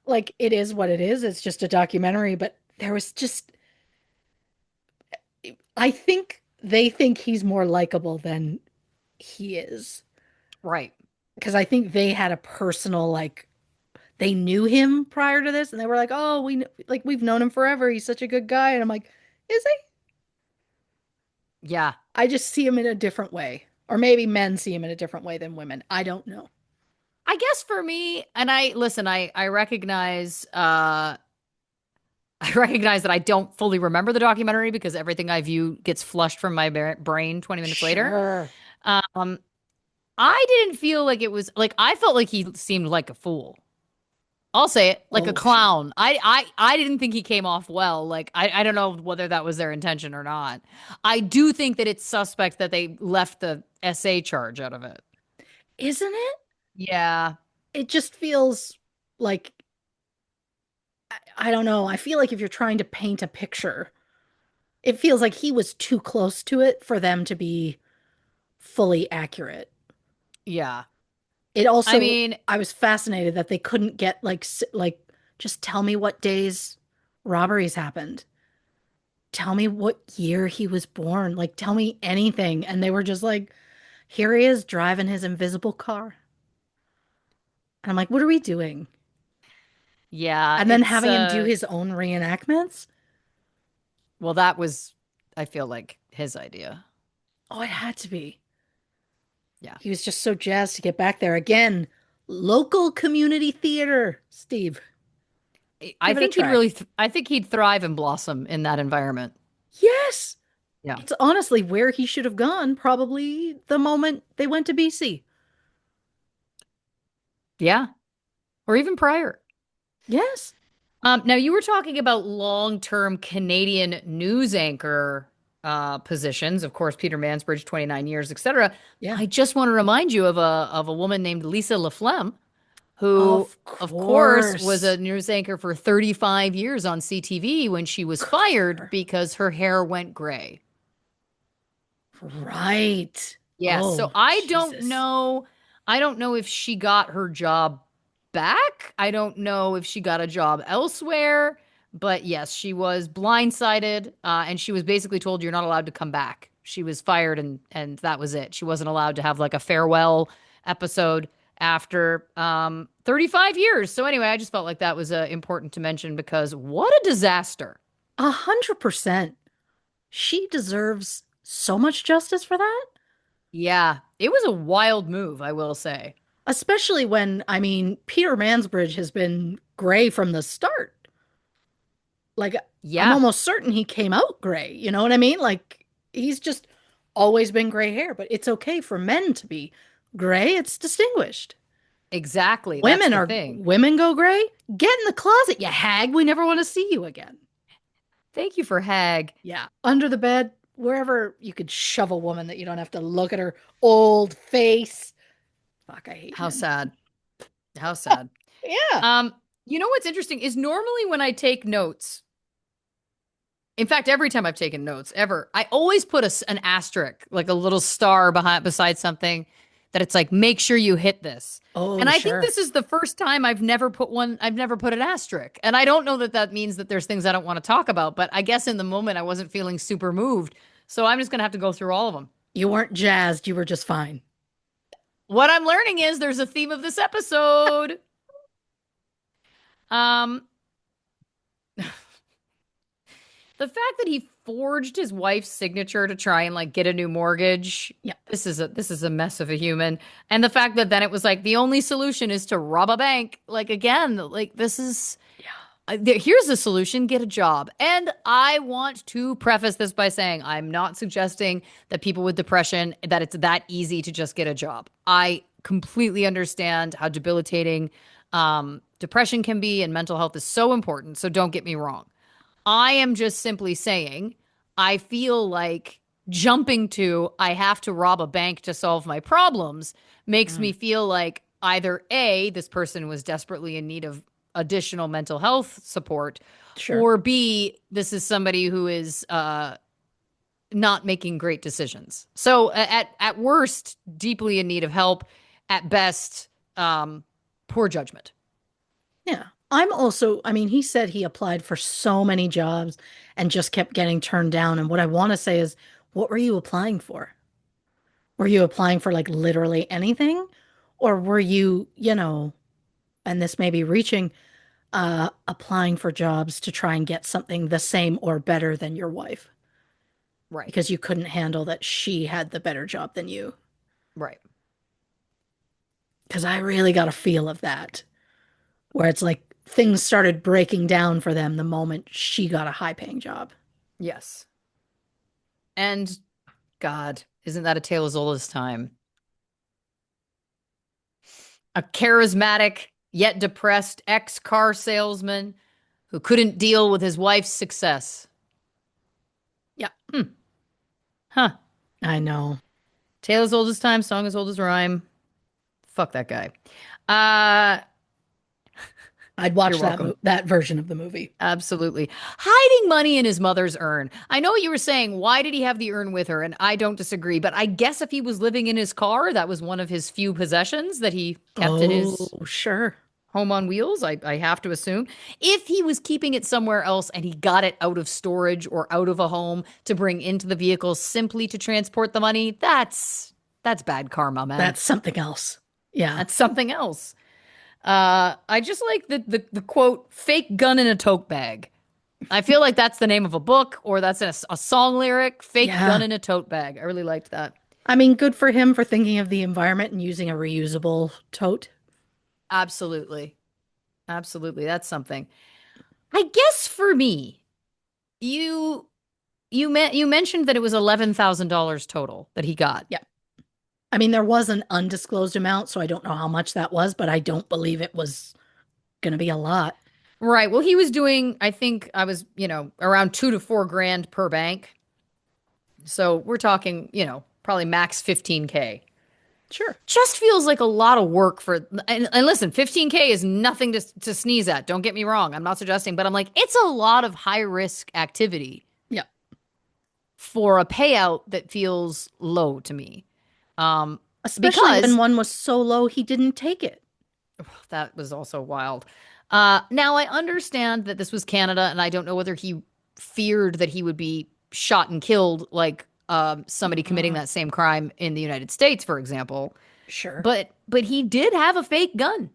like, it is what it is. It's just a documentary, but there was just, I think they think he's more likable than he is. Right. Because I think they had a personal, like, they knew him prior to this and they were like, oh, like, we've known him forever. He's such a good guy. And I'm like, is he? Yeah. I just see him in a different way. Or maybe men see him in a different way than women. I don't know. I guess for me, and I listen, I recognize I recognize that I don't fully remember the documentary because everything I view gets flushed from my brain 20 minutes later. Sure. Um, I didn't feel like it was like I felt like he seemed like a fool. I'll say it, like a Oh, sure. clown. I didn't think he came off well. Like I don't know whether that was their intention or not. I do think that it's suspect that they left the SA charge out of it. Isn't it? Yeah. It just feels like, I don't know. I feel like if you're trying to paint a picture, it feels like he was too close to it for them to be fully accurate. Yeah. It I also, mean, I was fascinated that they couldn't get like like just tell me what days robberies happened. Tell me what year he was born. Like tell me anything. And they were just like, here he is driving his invisible car. And I'm like, what are we doing? yeah, And then it's having him do his own reenactments. well that was I feel like his idea. Oh, it had to be. Yeah. He was just so jazzed to get back there again. Local community theater, Steve. I Give it a think he'd try. really I think he'd thrive and blossom in that environment. Yes. Yeah. It's honestly where he should have gone, probably the moment they went to BC. Yeah. Or even prior. Yes. Now you were talking about long-term Canadian news anchor positions. Of course, Peter Mansbridge, 29 years, etc. Yeah. I just want to remind you of a woman named Lisa Laflemme, who, Of of course, was course. a news anchor for 35 years on CTV when she was Good for fired her. because her hair went gray. Right. Yes. So Oh, I don't Jesus. know. I don't know if she got her job back. I don't know if she got a job elsewhere. But yes, she was blindsided, and she was basically told you're not allowed to come back. She was fired, and that was it. She wasn't allowed to have like a farewell episode after 35 years. So anyway, I just felt like that was important to mention because what a disaster. 100%. She deserves so much justice for that. Yeah, it was a wild move, I will say. Especially when, I mean, Peter Mansbridge has been gray from the start. Like, I'm Yeah, almost certain he came out gray. You know what I mean? Like, he's just always been gray hair, but it's okay for men to be gray. It's distinguished. exactly. That's the thing. Women go gray? Get in the closet, you hag. We never want to see you again. Thank you for Hag. Yeah. Under the bed, wherever you could shove a woman that you don't have to look at her old face. Fuck, I hate How men. sad. How sad. Yeah. Um, you know what's interesting is normally when I take notes, in fact, every time I've taken notes ever, I always put an asterisk, like a little star behind beside something that it's like, make sure you hit this. And Oh, I think sure. this is the first time I've never put an asterisk. And I don't know that that means that there's things I don't want to talk about, but I guess in the moment I wasn't feeling super moved. So I'm just going to have to go through all of them. You weren't jazzed. You were just fine. What I'm learning is there's a theme of this episode. Um, the fact that he forged his wife's signature to try and like get a new mortgage, Yeah. this is a mess of a human. And the fact that then it was like the only solution is to rob a bank. Like again, like this is Yeah. here's the solution, get a job. And I want to preface this by saying I'm not suggesting that people with depression that it's that easy to just get a job. I completely understand how debilitating depression can be and mental health is so important. So don't get me wrong. I am just simply saying, I feel like jumping to, I have to rob a bank to solve my problems makes me Mm. feel like either A, this person was desperately in need of additional mental health support, Sure. or B, this is somebody who is not making great decisions. So at worst, deeply in need of help. At best, poor judgment. Yeah. I mean, he said he applied for so many jobs and just kept getting turned down. And what I want to say is, what were you applying for? Were you applying for like literally anything? Or were you, and this may be reaching, applying for jobs to try and get something the same or better than your wife Right. because you couldn't handle that she had the better job than you? Right. Because I really got a feel of that, where it's like things started breaking down for them the moment she got a high paying job. Yes. And God, isn't that a tale as old as time? A charismatic yet depressed ex car salesman who couldn't deal with his wife's success. Yeah, Hmm. Huh. I know. Tale as old as time, song as old as rhyme. Fuck that guy. Uh, I'd you're watch welcome. that version of the movie. Absolutely. Hiding money in his mother's urn. I know what you were saying. Why did he have the urn with her? And I don't disagree. But I guess if he was living in his car, that was one of his few possessions that he kept at Oh, his sure. home on wheels. I have to assume. If he was keeping it somewhere else and he got it out of storage or out of a home to bring into the vehicle simply to transport the money, that's bad karma, man. That's something else. Yeah. That's something else. I just like the quote, fake gun in a tote bag. I feel like that's the name of a book or that's a song lyric, fake gun Yeah. in a tote bag. I really liked that. I mean, good for him for thinking of the environment and using a reusable tote. Absolutely. Absolutely. That's something. I guess for me, you you mentioned that it was $11,000 total that he got. Yeah. I mean, there was an undisclosed amount, so I don't know how much that was, but I don't believe it was going to be a lot. Right. Well, he was doing, I think I was, around 2 to 4 grand per bank. So we're talking, probably max 15K. Sure. Just feels like a lot of work for, and listen, 15K is nothing to sneeze at. Don't get me wrong. I'm not suggesting, but I'm like, it's a lot of high risk activity Yeah. for a payout that feels low to me. Um, Especially when because one was so low he didn't take it. that was also wild. Now I understand that this was Canada, and I don't know whether he feared that he would be shot and killed like somebody committing Mm, that same crime in the United States, for example. sure. But he did have a fake gun.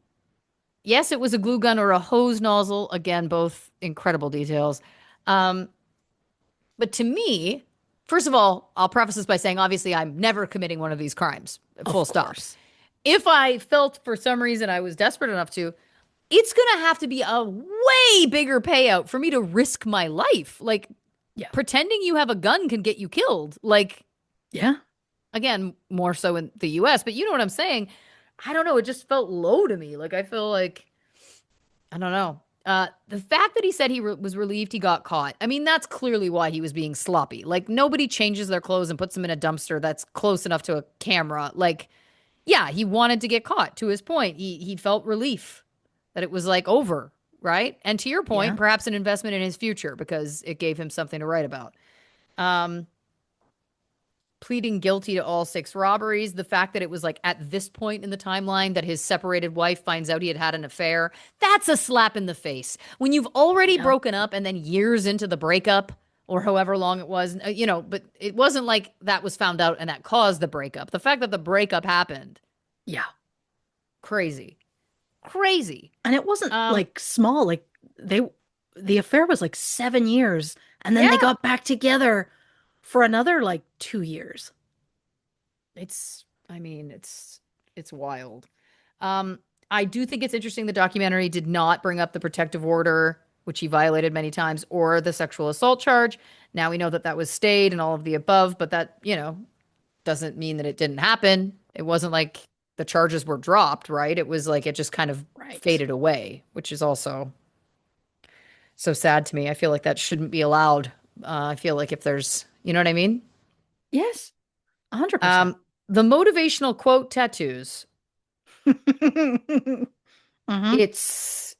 Yes, it was a glue gun or a hose nozzle. Again, both incredible details. Um, but to me, first of all, I'll preface this by saying obviously I'm never committing one of these crimes. Full Of stop. course. If I felt for some reason I was desperate enough to, it's going to have to be a way bigger payout for me to risk my life. Like Yeah. pretending you have a gun can get you killed. Like, Yeah. again, more so in the US, but you know what I'm saying? I don't know. It just felt low to me. Like, I feel like, I don't know. The fact that he said he was relieved he got caught, I mean, that's clearly why he was being sloppy. Like, nobody changes their clothes and puts them in a dumpster that's close enough to a camera. Like, yeah, he wanted to get caught. To his point, he felt relief that it was like over, right? And to your point, Yeah. perhaps an investment in his future because it gave him something to write about. Um, Pleading guilty to all 6 robberies, the fact that it was like at this point in the timeline that his separated wife finds out he had an affair, that's a slap in the face. When you've already Yeah. broken up and then years into the breakup or however long it was, but it wasn't like that was found out and that caused the breakup. The fact that the breakup happened, Yeah. crazy. Crazy. And it wasn't Um like small, like they the affair was like 7 years and then they yeah, got back together for another like 2 years. it's wild. I do think it's interesting the documentary did not bring up the protective order, which he violated many times, or the sexual assault charge. Now we know that that was stayed and all of the above, but that, doesn't mean that it didn't happen. It wasn't like the charges were dropped, right? It was like it just kind of Right. faded away, which is also so sad to me. I feel like that shouldn't be allowed. I feel like if there's, you know what I mean? Yes. 100%. Um, the motivational quote tattoos. Hmm. It's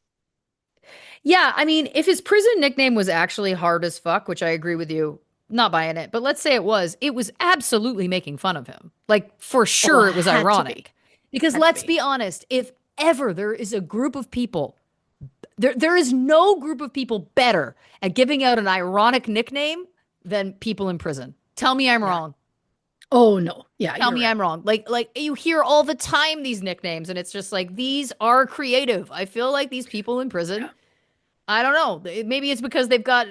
Yeah, I mean, if his prison nickname was actually hard as fuck, which I agree with you, not buying it, but let's say it was absolutely making fun of him. Like, for Oh, it sure, it was had to be. ironic. Because Had to let's be. be honest, if ever there is a group of people, there is no group of people better at giving out an ironic nickname than people in prison. Tell me I'm Yeah. wrong. Oh no. Yeah, Tell you're me right. I'm wrong. Like you hear all the time these nicknames, and it's just like these are creative. I feel like these people in prison, Yeah. I don't know. Maybe it's because they've got,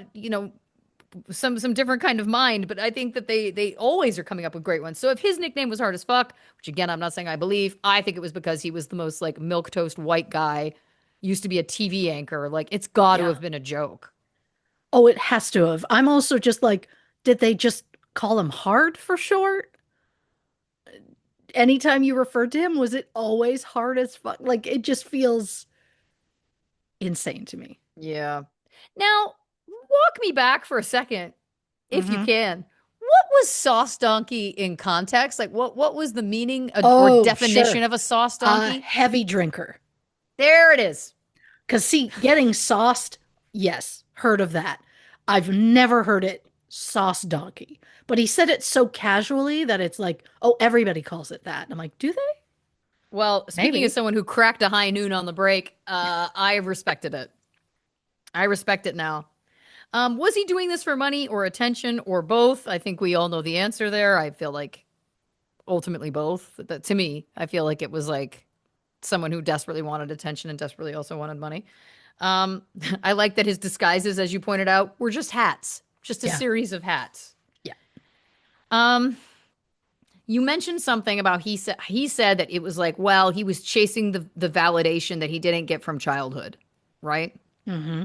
some different kind of mind, but I think that they always are coming up with great ones. So if his nickname was hard as fuck, which again I'm not saying I believe, I think it was because he was the most like milk toast white guy, used to be a TV anchor. Like it's got to Yeah. have been a joke. Oh, it has to have. I'm also just like, did they just call him hard for short? Anytime you referred to him, was it always hard as fuck? Like it just feels insane to me. Yeah. Now, walk me back for a second, if you Hmm. can. What was sauce donkey in context? Like what was the meaning or Oh, definition sure. of a sauce A donkey? heavy drinker. There it is. Because, see, getting sauced, yes, heard of that. I've never heard it sauce donkey. But he said it so casually that it's like, oh, everybody calls it that. And I'm like, do they? Well, speaking as Maybe. someone who cracked a high noon on the break, I respected it. I respect it now. Was he doing this for money or attention or both? I think we all know the answer there. I feel like ultimately both. That, to me, I feel like it was like someone who desperately wanted attention and desperately also wanted money. Um, I like that his disguises, as you pointed out, were just hats, just a Yeah. series of hats. Yeah. Um, you mentioned something about he said that it was like, well, he was chasing the validation that he didn't get from childhood, right? Hmm.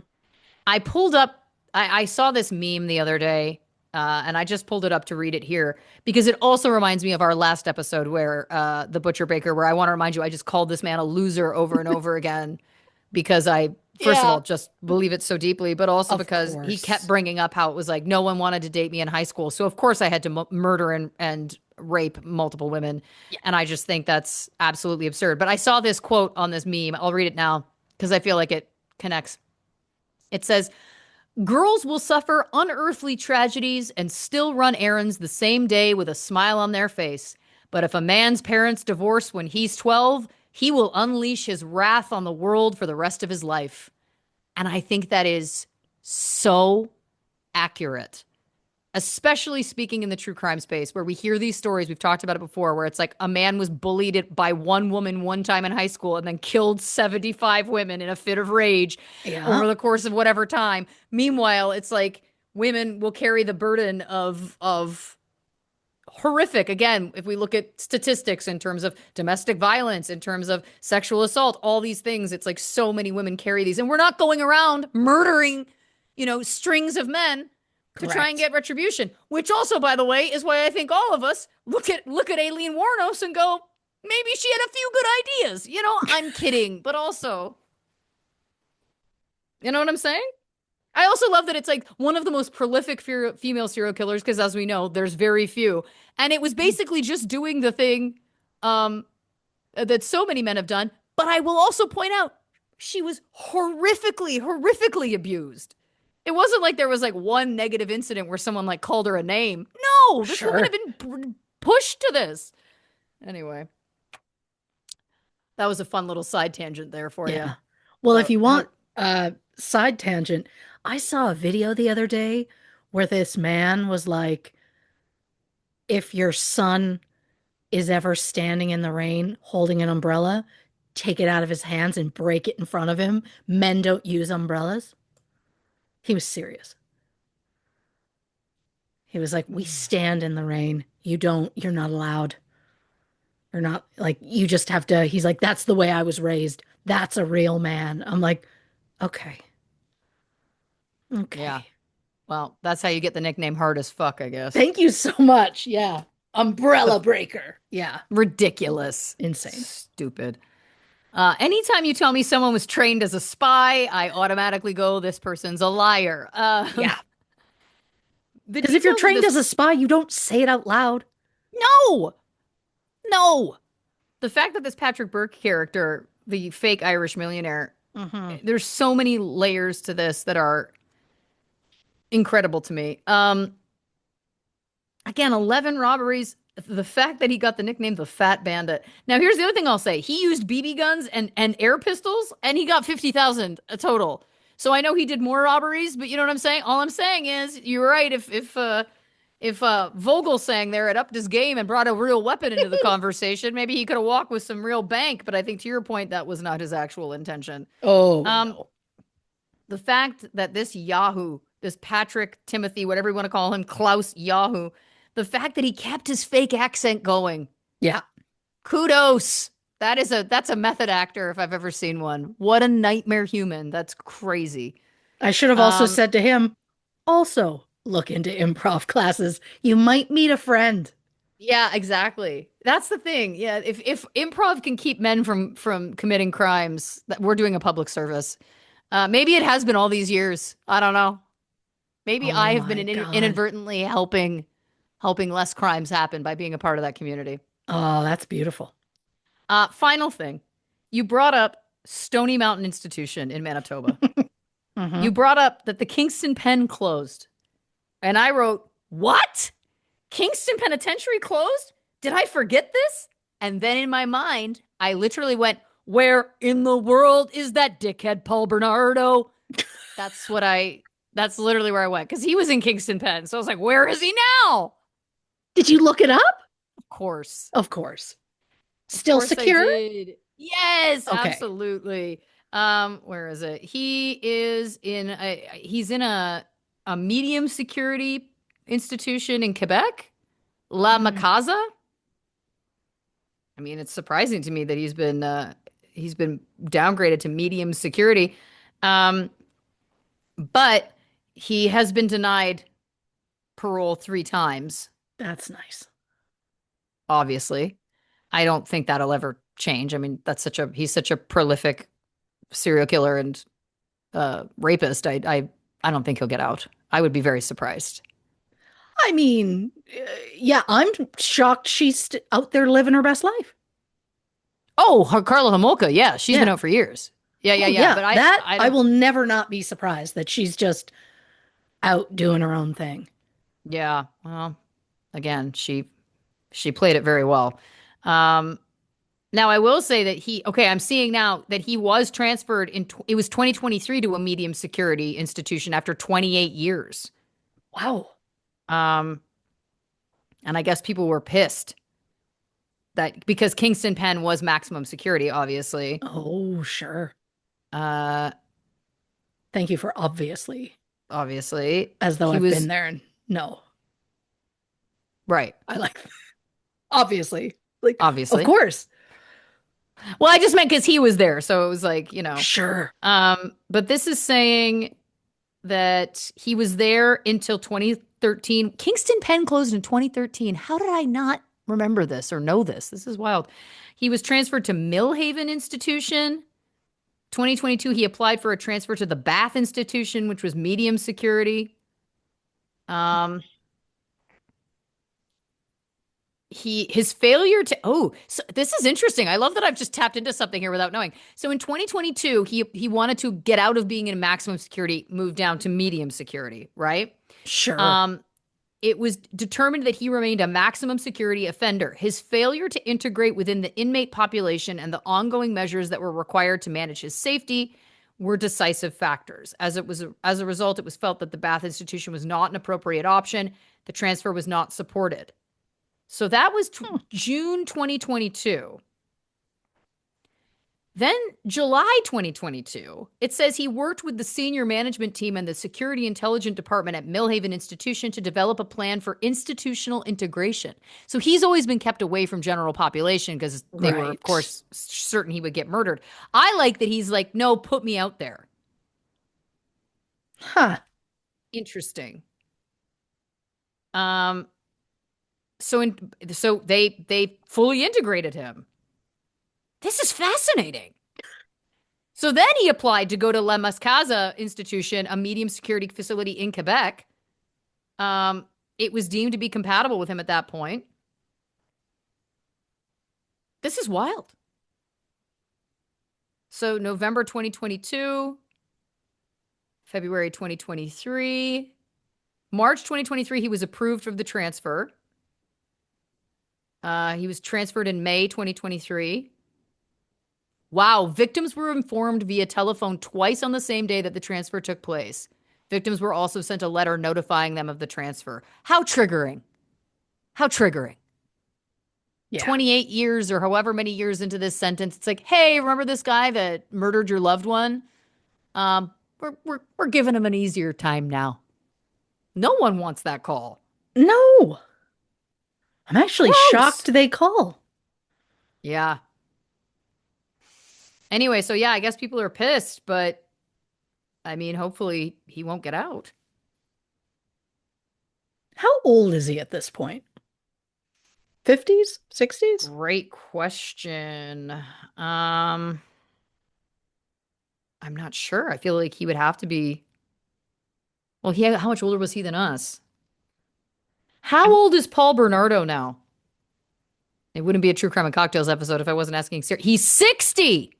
I pulled up, I saw this meme the other day, and I just pulled it up to read it here because it also reminds me of our last episode where the butcher baker, where I want to remind you, I just called this man a loser over and over again because I, first of Yeah. all, just believe it so deeply, but also Of because he kept course. bringing up how it was like no one wanted to date me in high school. So, of course, I had to murder and rape multiple women. Yeah. And I just think that's absolutely absurd. But I saw this quote on this meme. I'll read it now because I feel like it connects. It says, girls will suffer unearthly tragedies and still run errands the same day with a smile on their face. But if a man's parents divorce when he's 12, he will unleash his wrath on the world for the rest of his life. And I think that is so accurate, especially speaking in the true crime space where we hear these stories. We've talked about it before, where it's like a man was bullied by one woman one time in high school and then killed 75 women in a fit of rage Yeah. over the course of whatever time. Meanwhile, it's like women will carry the burden of horrific, again, if we look at statistics in terms of domestic violence, in terms of sexual assault, all these things, it's like so many women carry these, and we're not going around murdering, strings of men to try and Correct. get retribution, which also, by the way, is why I think all of us look at Aileen Wuornos and go, maybe she had a few good ideas. I'm kidding, but also, you know what I'm saying? I also love that it's like one of the most prolific female serial killers because, as we know, there's very few, and it was basically just doing the thing um, that so many men have done. But I will also point out she was horrifically abused. It wasn't like there was like one negative incident where someone like called her a name. No, this woman had Sure. been pushed to this. Anyway, that was a fun little side tangent there for you Yeah. Well, if about you how. want a side tangent, I saw a video the other day where this man was like, if your son is ever standing in the rain holding an umbrella, take it out of his hands and break it in front of him. Men don't use umbrellas. He was serious. He was like, we stand in the rain. You don't, you're not allowed. You're not like, you just have to. He's like, that's the way I was raised. That's a real man. I'm like, okay, Yeah. okay. Well, that's how you get the nickname hard as fuck, I guess. Thank you so much. Yeah. But Umbrella breaker. Yeah. ridiculous. Insane. Stupid. Anytime you tell me someone was trained as a spy, I automatically go, this person's a liar. Yeah. The Because if you're details of trained this, as a spy, you don't say it out loud. no, no. The fact that this Patrick Burke character, the fake Irish millionaire, Hmm. There's so many layers to this that are incredible to me. Again, 11 robberies. The fact that he got the nickname the Fat Bandit. Now, here's the other thing I'll say. He used BB guns and air pistols, and he got 50,000 a total. So I know he did more robberies, but you know what I'm saying? All I'm saying is you're right. If Vogel sang there and upped his game and brought a real weapon into the conversation, maybe he could have walked with some real bank. But I think to your point, that was not his actual intention. Oh, Um, no. the fact that this Yahoo, this Patrick Timothy, whatever you want to call him, Klaus Yahoo, the fact that he kept his fake accent going, Yeah. kudos. That's a method actor if I've ever seen one. What a nightmare human. That's crazy. I should have also Um, said to him, also look into improv classes. You might meet a friend. yeah, exactly. That's the thing. Yeah, if improv can keep men from committing crimes, that we're doing a public service. Maybe it has been all these years. I don't know. Maybe Oh I have been my God. inadvertently helping less crimes happen by being a part of that community. Oh, that's beautiful. Final thing, you brought up Stony Mountain Institution in Manitoba. Hmm. You brought up that the Kingston Pen closed, and I wrote, "What? Kingston Penitentiary closed? Did I forget this?" And then in my mind, I literally went, "Where in the world is that dickhead Paul Bernardo?" That's what I. That's literally where I went because he was in Kingston Pen. So I was like, "Where is he now?" Did you look it up? Of course. Of course. Of Still course I secure? did. Yes, Okay. absolutely. Where is it? He's in a medium security institution in Quebec, La Mm, Macaza. I mean, it's surprising to me that he's been downgraded to medium security. Um, but he has been denied parole 3 times, that's nice. obviously. I don't think that'll ever change. I mean, he's such a prolific serial killer and rapist. I don't think he'll get out. I would be very surprised. I mean, yeah, I'm shocked she's out there living her best life. Oh, Carla Homolka, yeah, she's been Yeah. out for years. Yeah, yeah, Oh, yeah. yeah. But That I I don't. will never not be surprised that she's just out doing her own thing. Yeah. Well, again, she played it very well. Um, Now I will say that okay, I'm seeing now that he was transferred it was 2023 to a medium security institution after 28 years. Wow. Um, and I guess people were pissed that because Kingston Penn was maximum security, obviously. Oh, sure. Uh, Thank you for obviously as though he I've been was there and no, right. I like obviously. Like, of Obviously. course. Well, I just meant because he was there, so it was like, Sure. But this is saying that he was there until 2013. Kingston Penn closed in 2013. How did I not remember this or know this? This is wild. He was transferred to Millhaven Institution. 2022, he applied for a transfer to the Bath Institution, which was medium security. Um, his failure to so this is interesting. I love that I've just tapped into something here without knowing. So in 2022, he wanted to get out of being in maximum security, move down to medium security, right? Sure. Um, it was determined that he remained a maximum security offender. His failure to integrate within the inmate population and the ongoing measures that were required to manage his safety were decisive factors. As a result, it was felt that the Bath institution was not an appropriate option. The transfer was not supported. So that was Hmm. June 2022. Then July 2022, it says he worked with the senior management team and the security intelligence department at Millhaven Institution to develop a plan for institutional integration. So he's always been kept away from general population because they were, of Right. course, certain he would get murdered. I like that he's like, no, put me out there. Huh. Interesting. Um, so they fully integrated him. This is fascinating. So then he applied to go to La Mascaza Institution, a medium security facility in Quebec. It was deemed to be compatible with him at that point. This is wild. So November 2022, February 2023, March 2023, he was approved of the transfer. He was transferred in May 2023. Wow, victims were informed via telephone twice on the same day that the transfer took place. Victims were also sent a letter notifying them of the transfer. How triggering. How triggering. Yeah. 28 years or however many years into this sentence, it's like, hey, remember this guy that murdered your loved one? We're giving him an easier time now. No one wants that call. No. I'm actually Gross. shocked they call. Yeah. Anyway, so yeah, I guess people are pissed, but I mean, hopefully he won't get out. How old is he at this point? 50s? 60s? Great question. I'm not sure. I feel like he would have to be. Well, how much older was he than us? How I'm- old is Paul Bernardo now? It wouldn't be a True Crime and Cocktails episode if I wasn't asking serious. He's 60.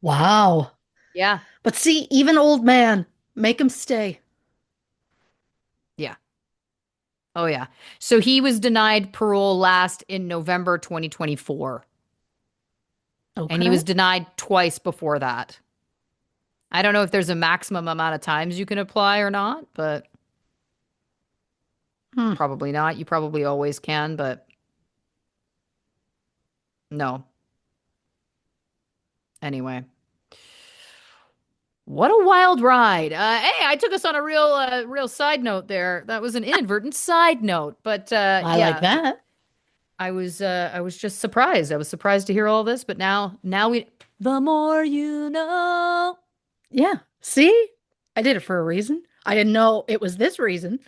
Wow. Yeah. But see, even old man, make him stay. Yeah. Oh, yeah. So he was denied parole last in November 2024, and he Okay. was denied twice before that. I don't know if there's a maximum amount of times you can apply or not, but Hmm. probably not. You probably always can, but no. Anyway. What a wild ride. Hey, I took us on a real side note there. That was an inadvertent side note, but I like yeah, that. I was just surprised. I was surprised to hear all this, but now the more you know. Yeah. See? I did it for a reason. I didn't know it was this reason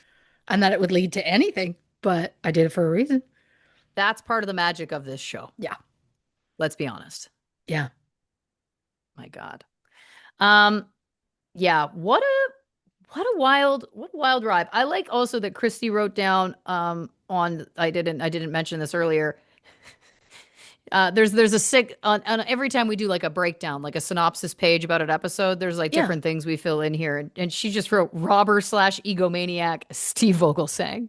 and that it would lead to anything, but I did it for a reason. That's part of the magic of this show. Yeah. Let's be honest. Yeah. My God. Um, yeah, what a wild ride. I like also that Christy wrote down on I didn't mention this earlier. There's a sick on every time we do like a breakdown, like a synopsis page about an episode, there's like Yeah. different things we fill in here. And she just wrote robber slash egomaniac Steve Vogelsang.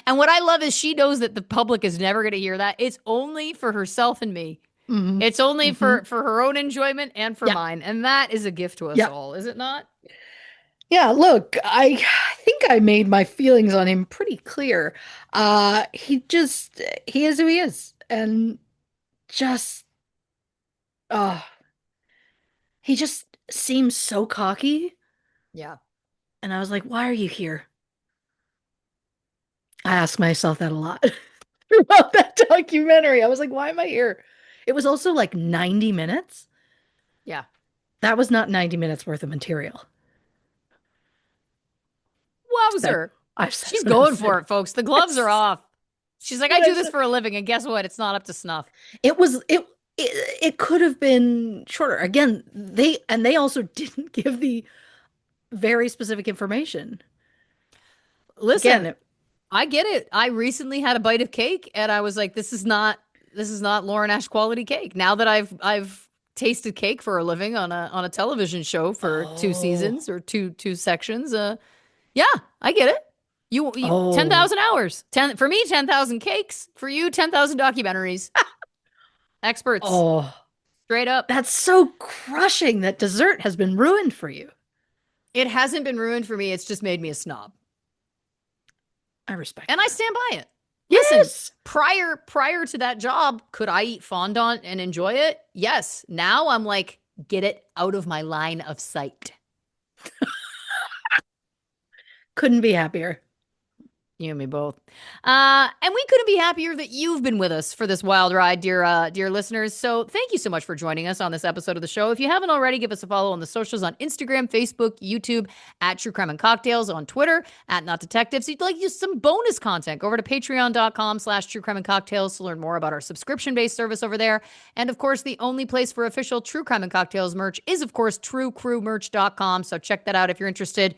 And what I love is she knows that the public is never going to hear that. It's only for herself and me. Hmm. It's only Hmm. for her own enjoyment and for Yeah. mine. And that is a gift to us Yeah. all, is it not? Yeah, look, I think I made my feelings on him pretty clear. He is who he is. And just uh he just seems so cocky. Yeah. And I was like, why are you here? I ask myself that a lot throughout that documentary. I was like, why am I here? It was also like 90 minutes. Yeah. That was not 90 minutes worth of material. So Wowzer. I've said She's what I've going said. for it, folks. The I've gloves are said off. She's like, I what do I've this said. for a living. And guess what? It's not up to snuff. It was it could have been shorter. Again, they also didn't give the very specific information. Again, Listen, I get it. I recently had a bite of cake and I was like, this is not Lauren Ash quality cake. Now that I've tasted cake for a living on a television show for two oh, seasons or two sections, yeah, I get it. You oh, 10,000 hours. 10 for me 10,000 cakes, for you 10,000 documentaries. Experts, oh, straight up. that's so crushing that dessert has been ruined for you. It hasn't been ruined for me. It's just made me a snob. I respect And I that. stand by it. Listen, Yes. prior to that job, could I eat fondant and enjoy it? Yes. Now I'm like, get it out of my line of sight. Couldn't be happier. You and me both. And we couldn't be happier that you've been with us for this wild ride, dear listeners. So thank you so much for joining us on this episode of the show. If you haven't already, give us a follow on the socials on Instagram, Facebook, YouTube, at True Crime and Cocktails, on Twitter, at Not Detectives. If you'd like just some bonus content, go over to patreon.com/True Crime and Cocktails to learn more about our subscription-based service over there. And of course, the only place for official True Crime and Cocktails merch is, of course, truecrewmerch.com. So check that out if you're interested.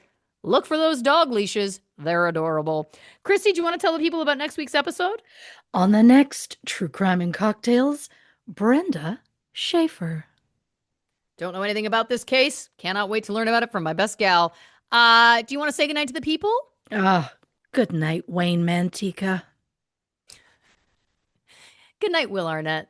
Look for those dog leashes. They're adorable. Christy, do you want to tell the people about next week's episode? On the next True Crime and Cocktails, Brenda Schaefer. Don't know anything about this case. Cannot wait to learn about it from my best gal. Do you want to say goodnight to the people? Ah, good night, Wayne Mantica. Good night, Will Arnett.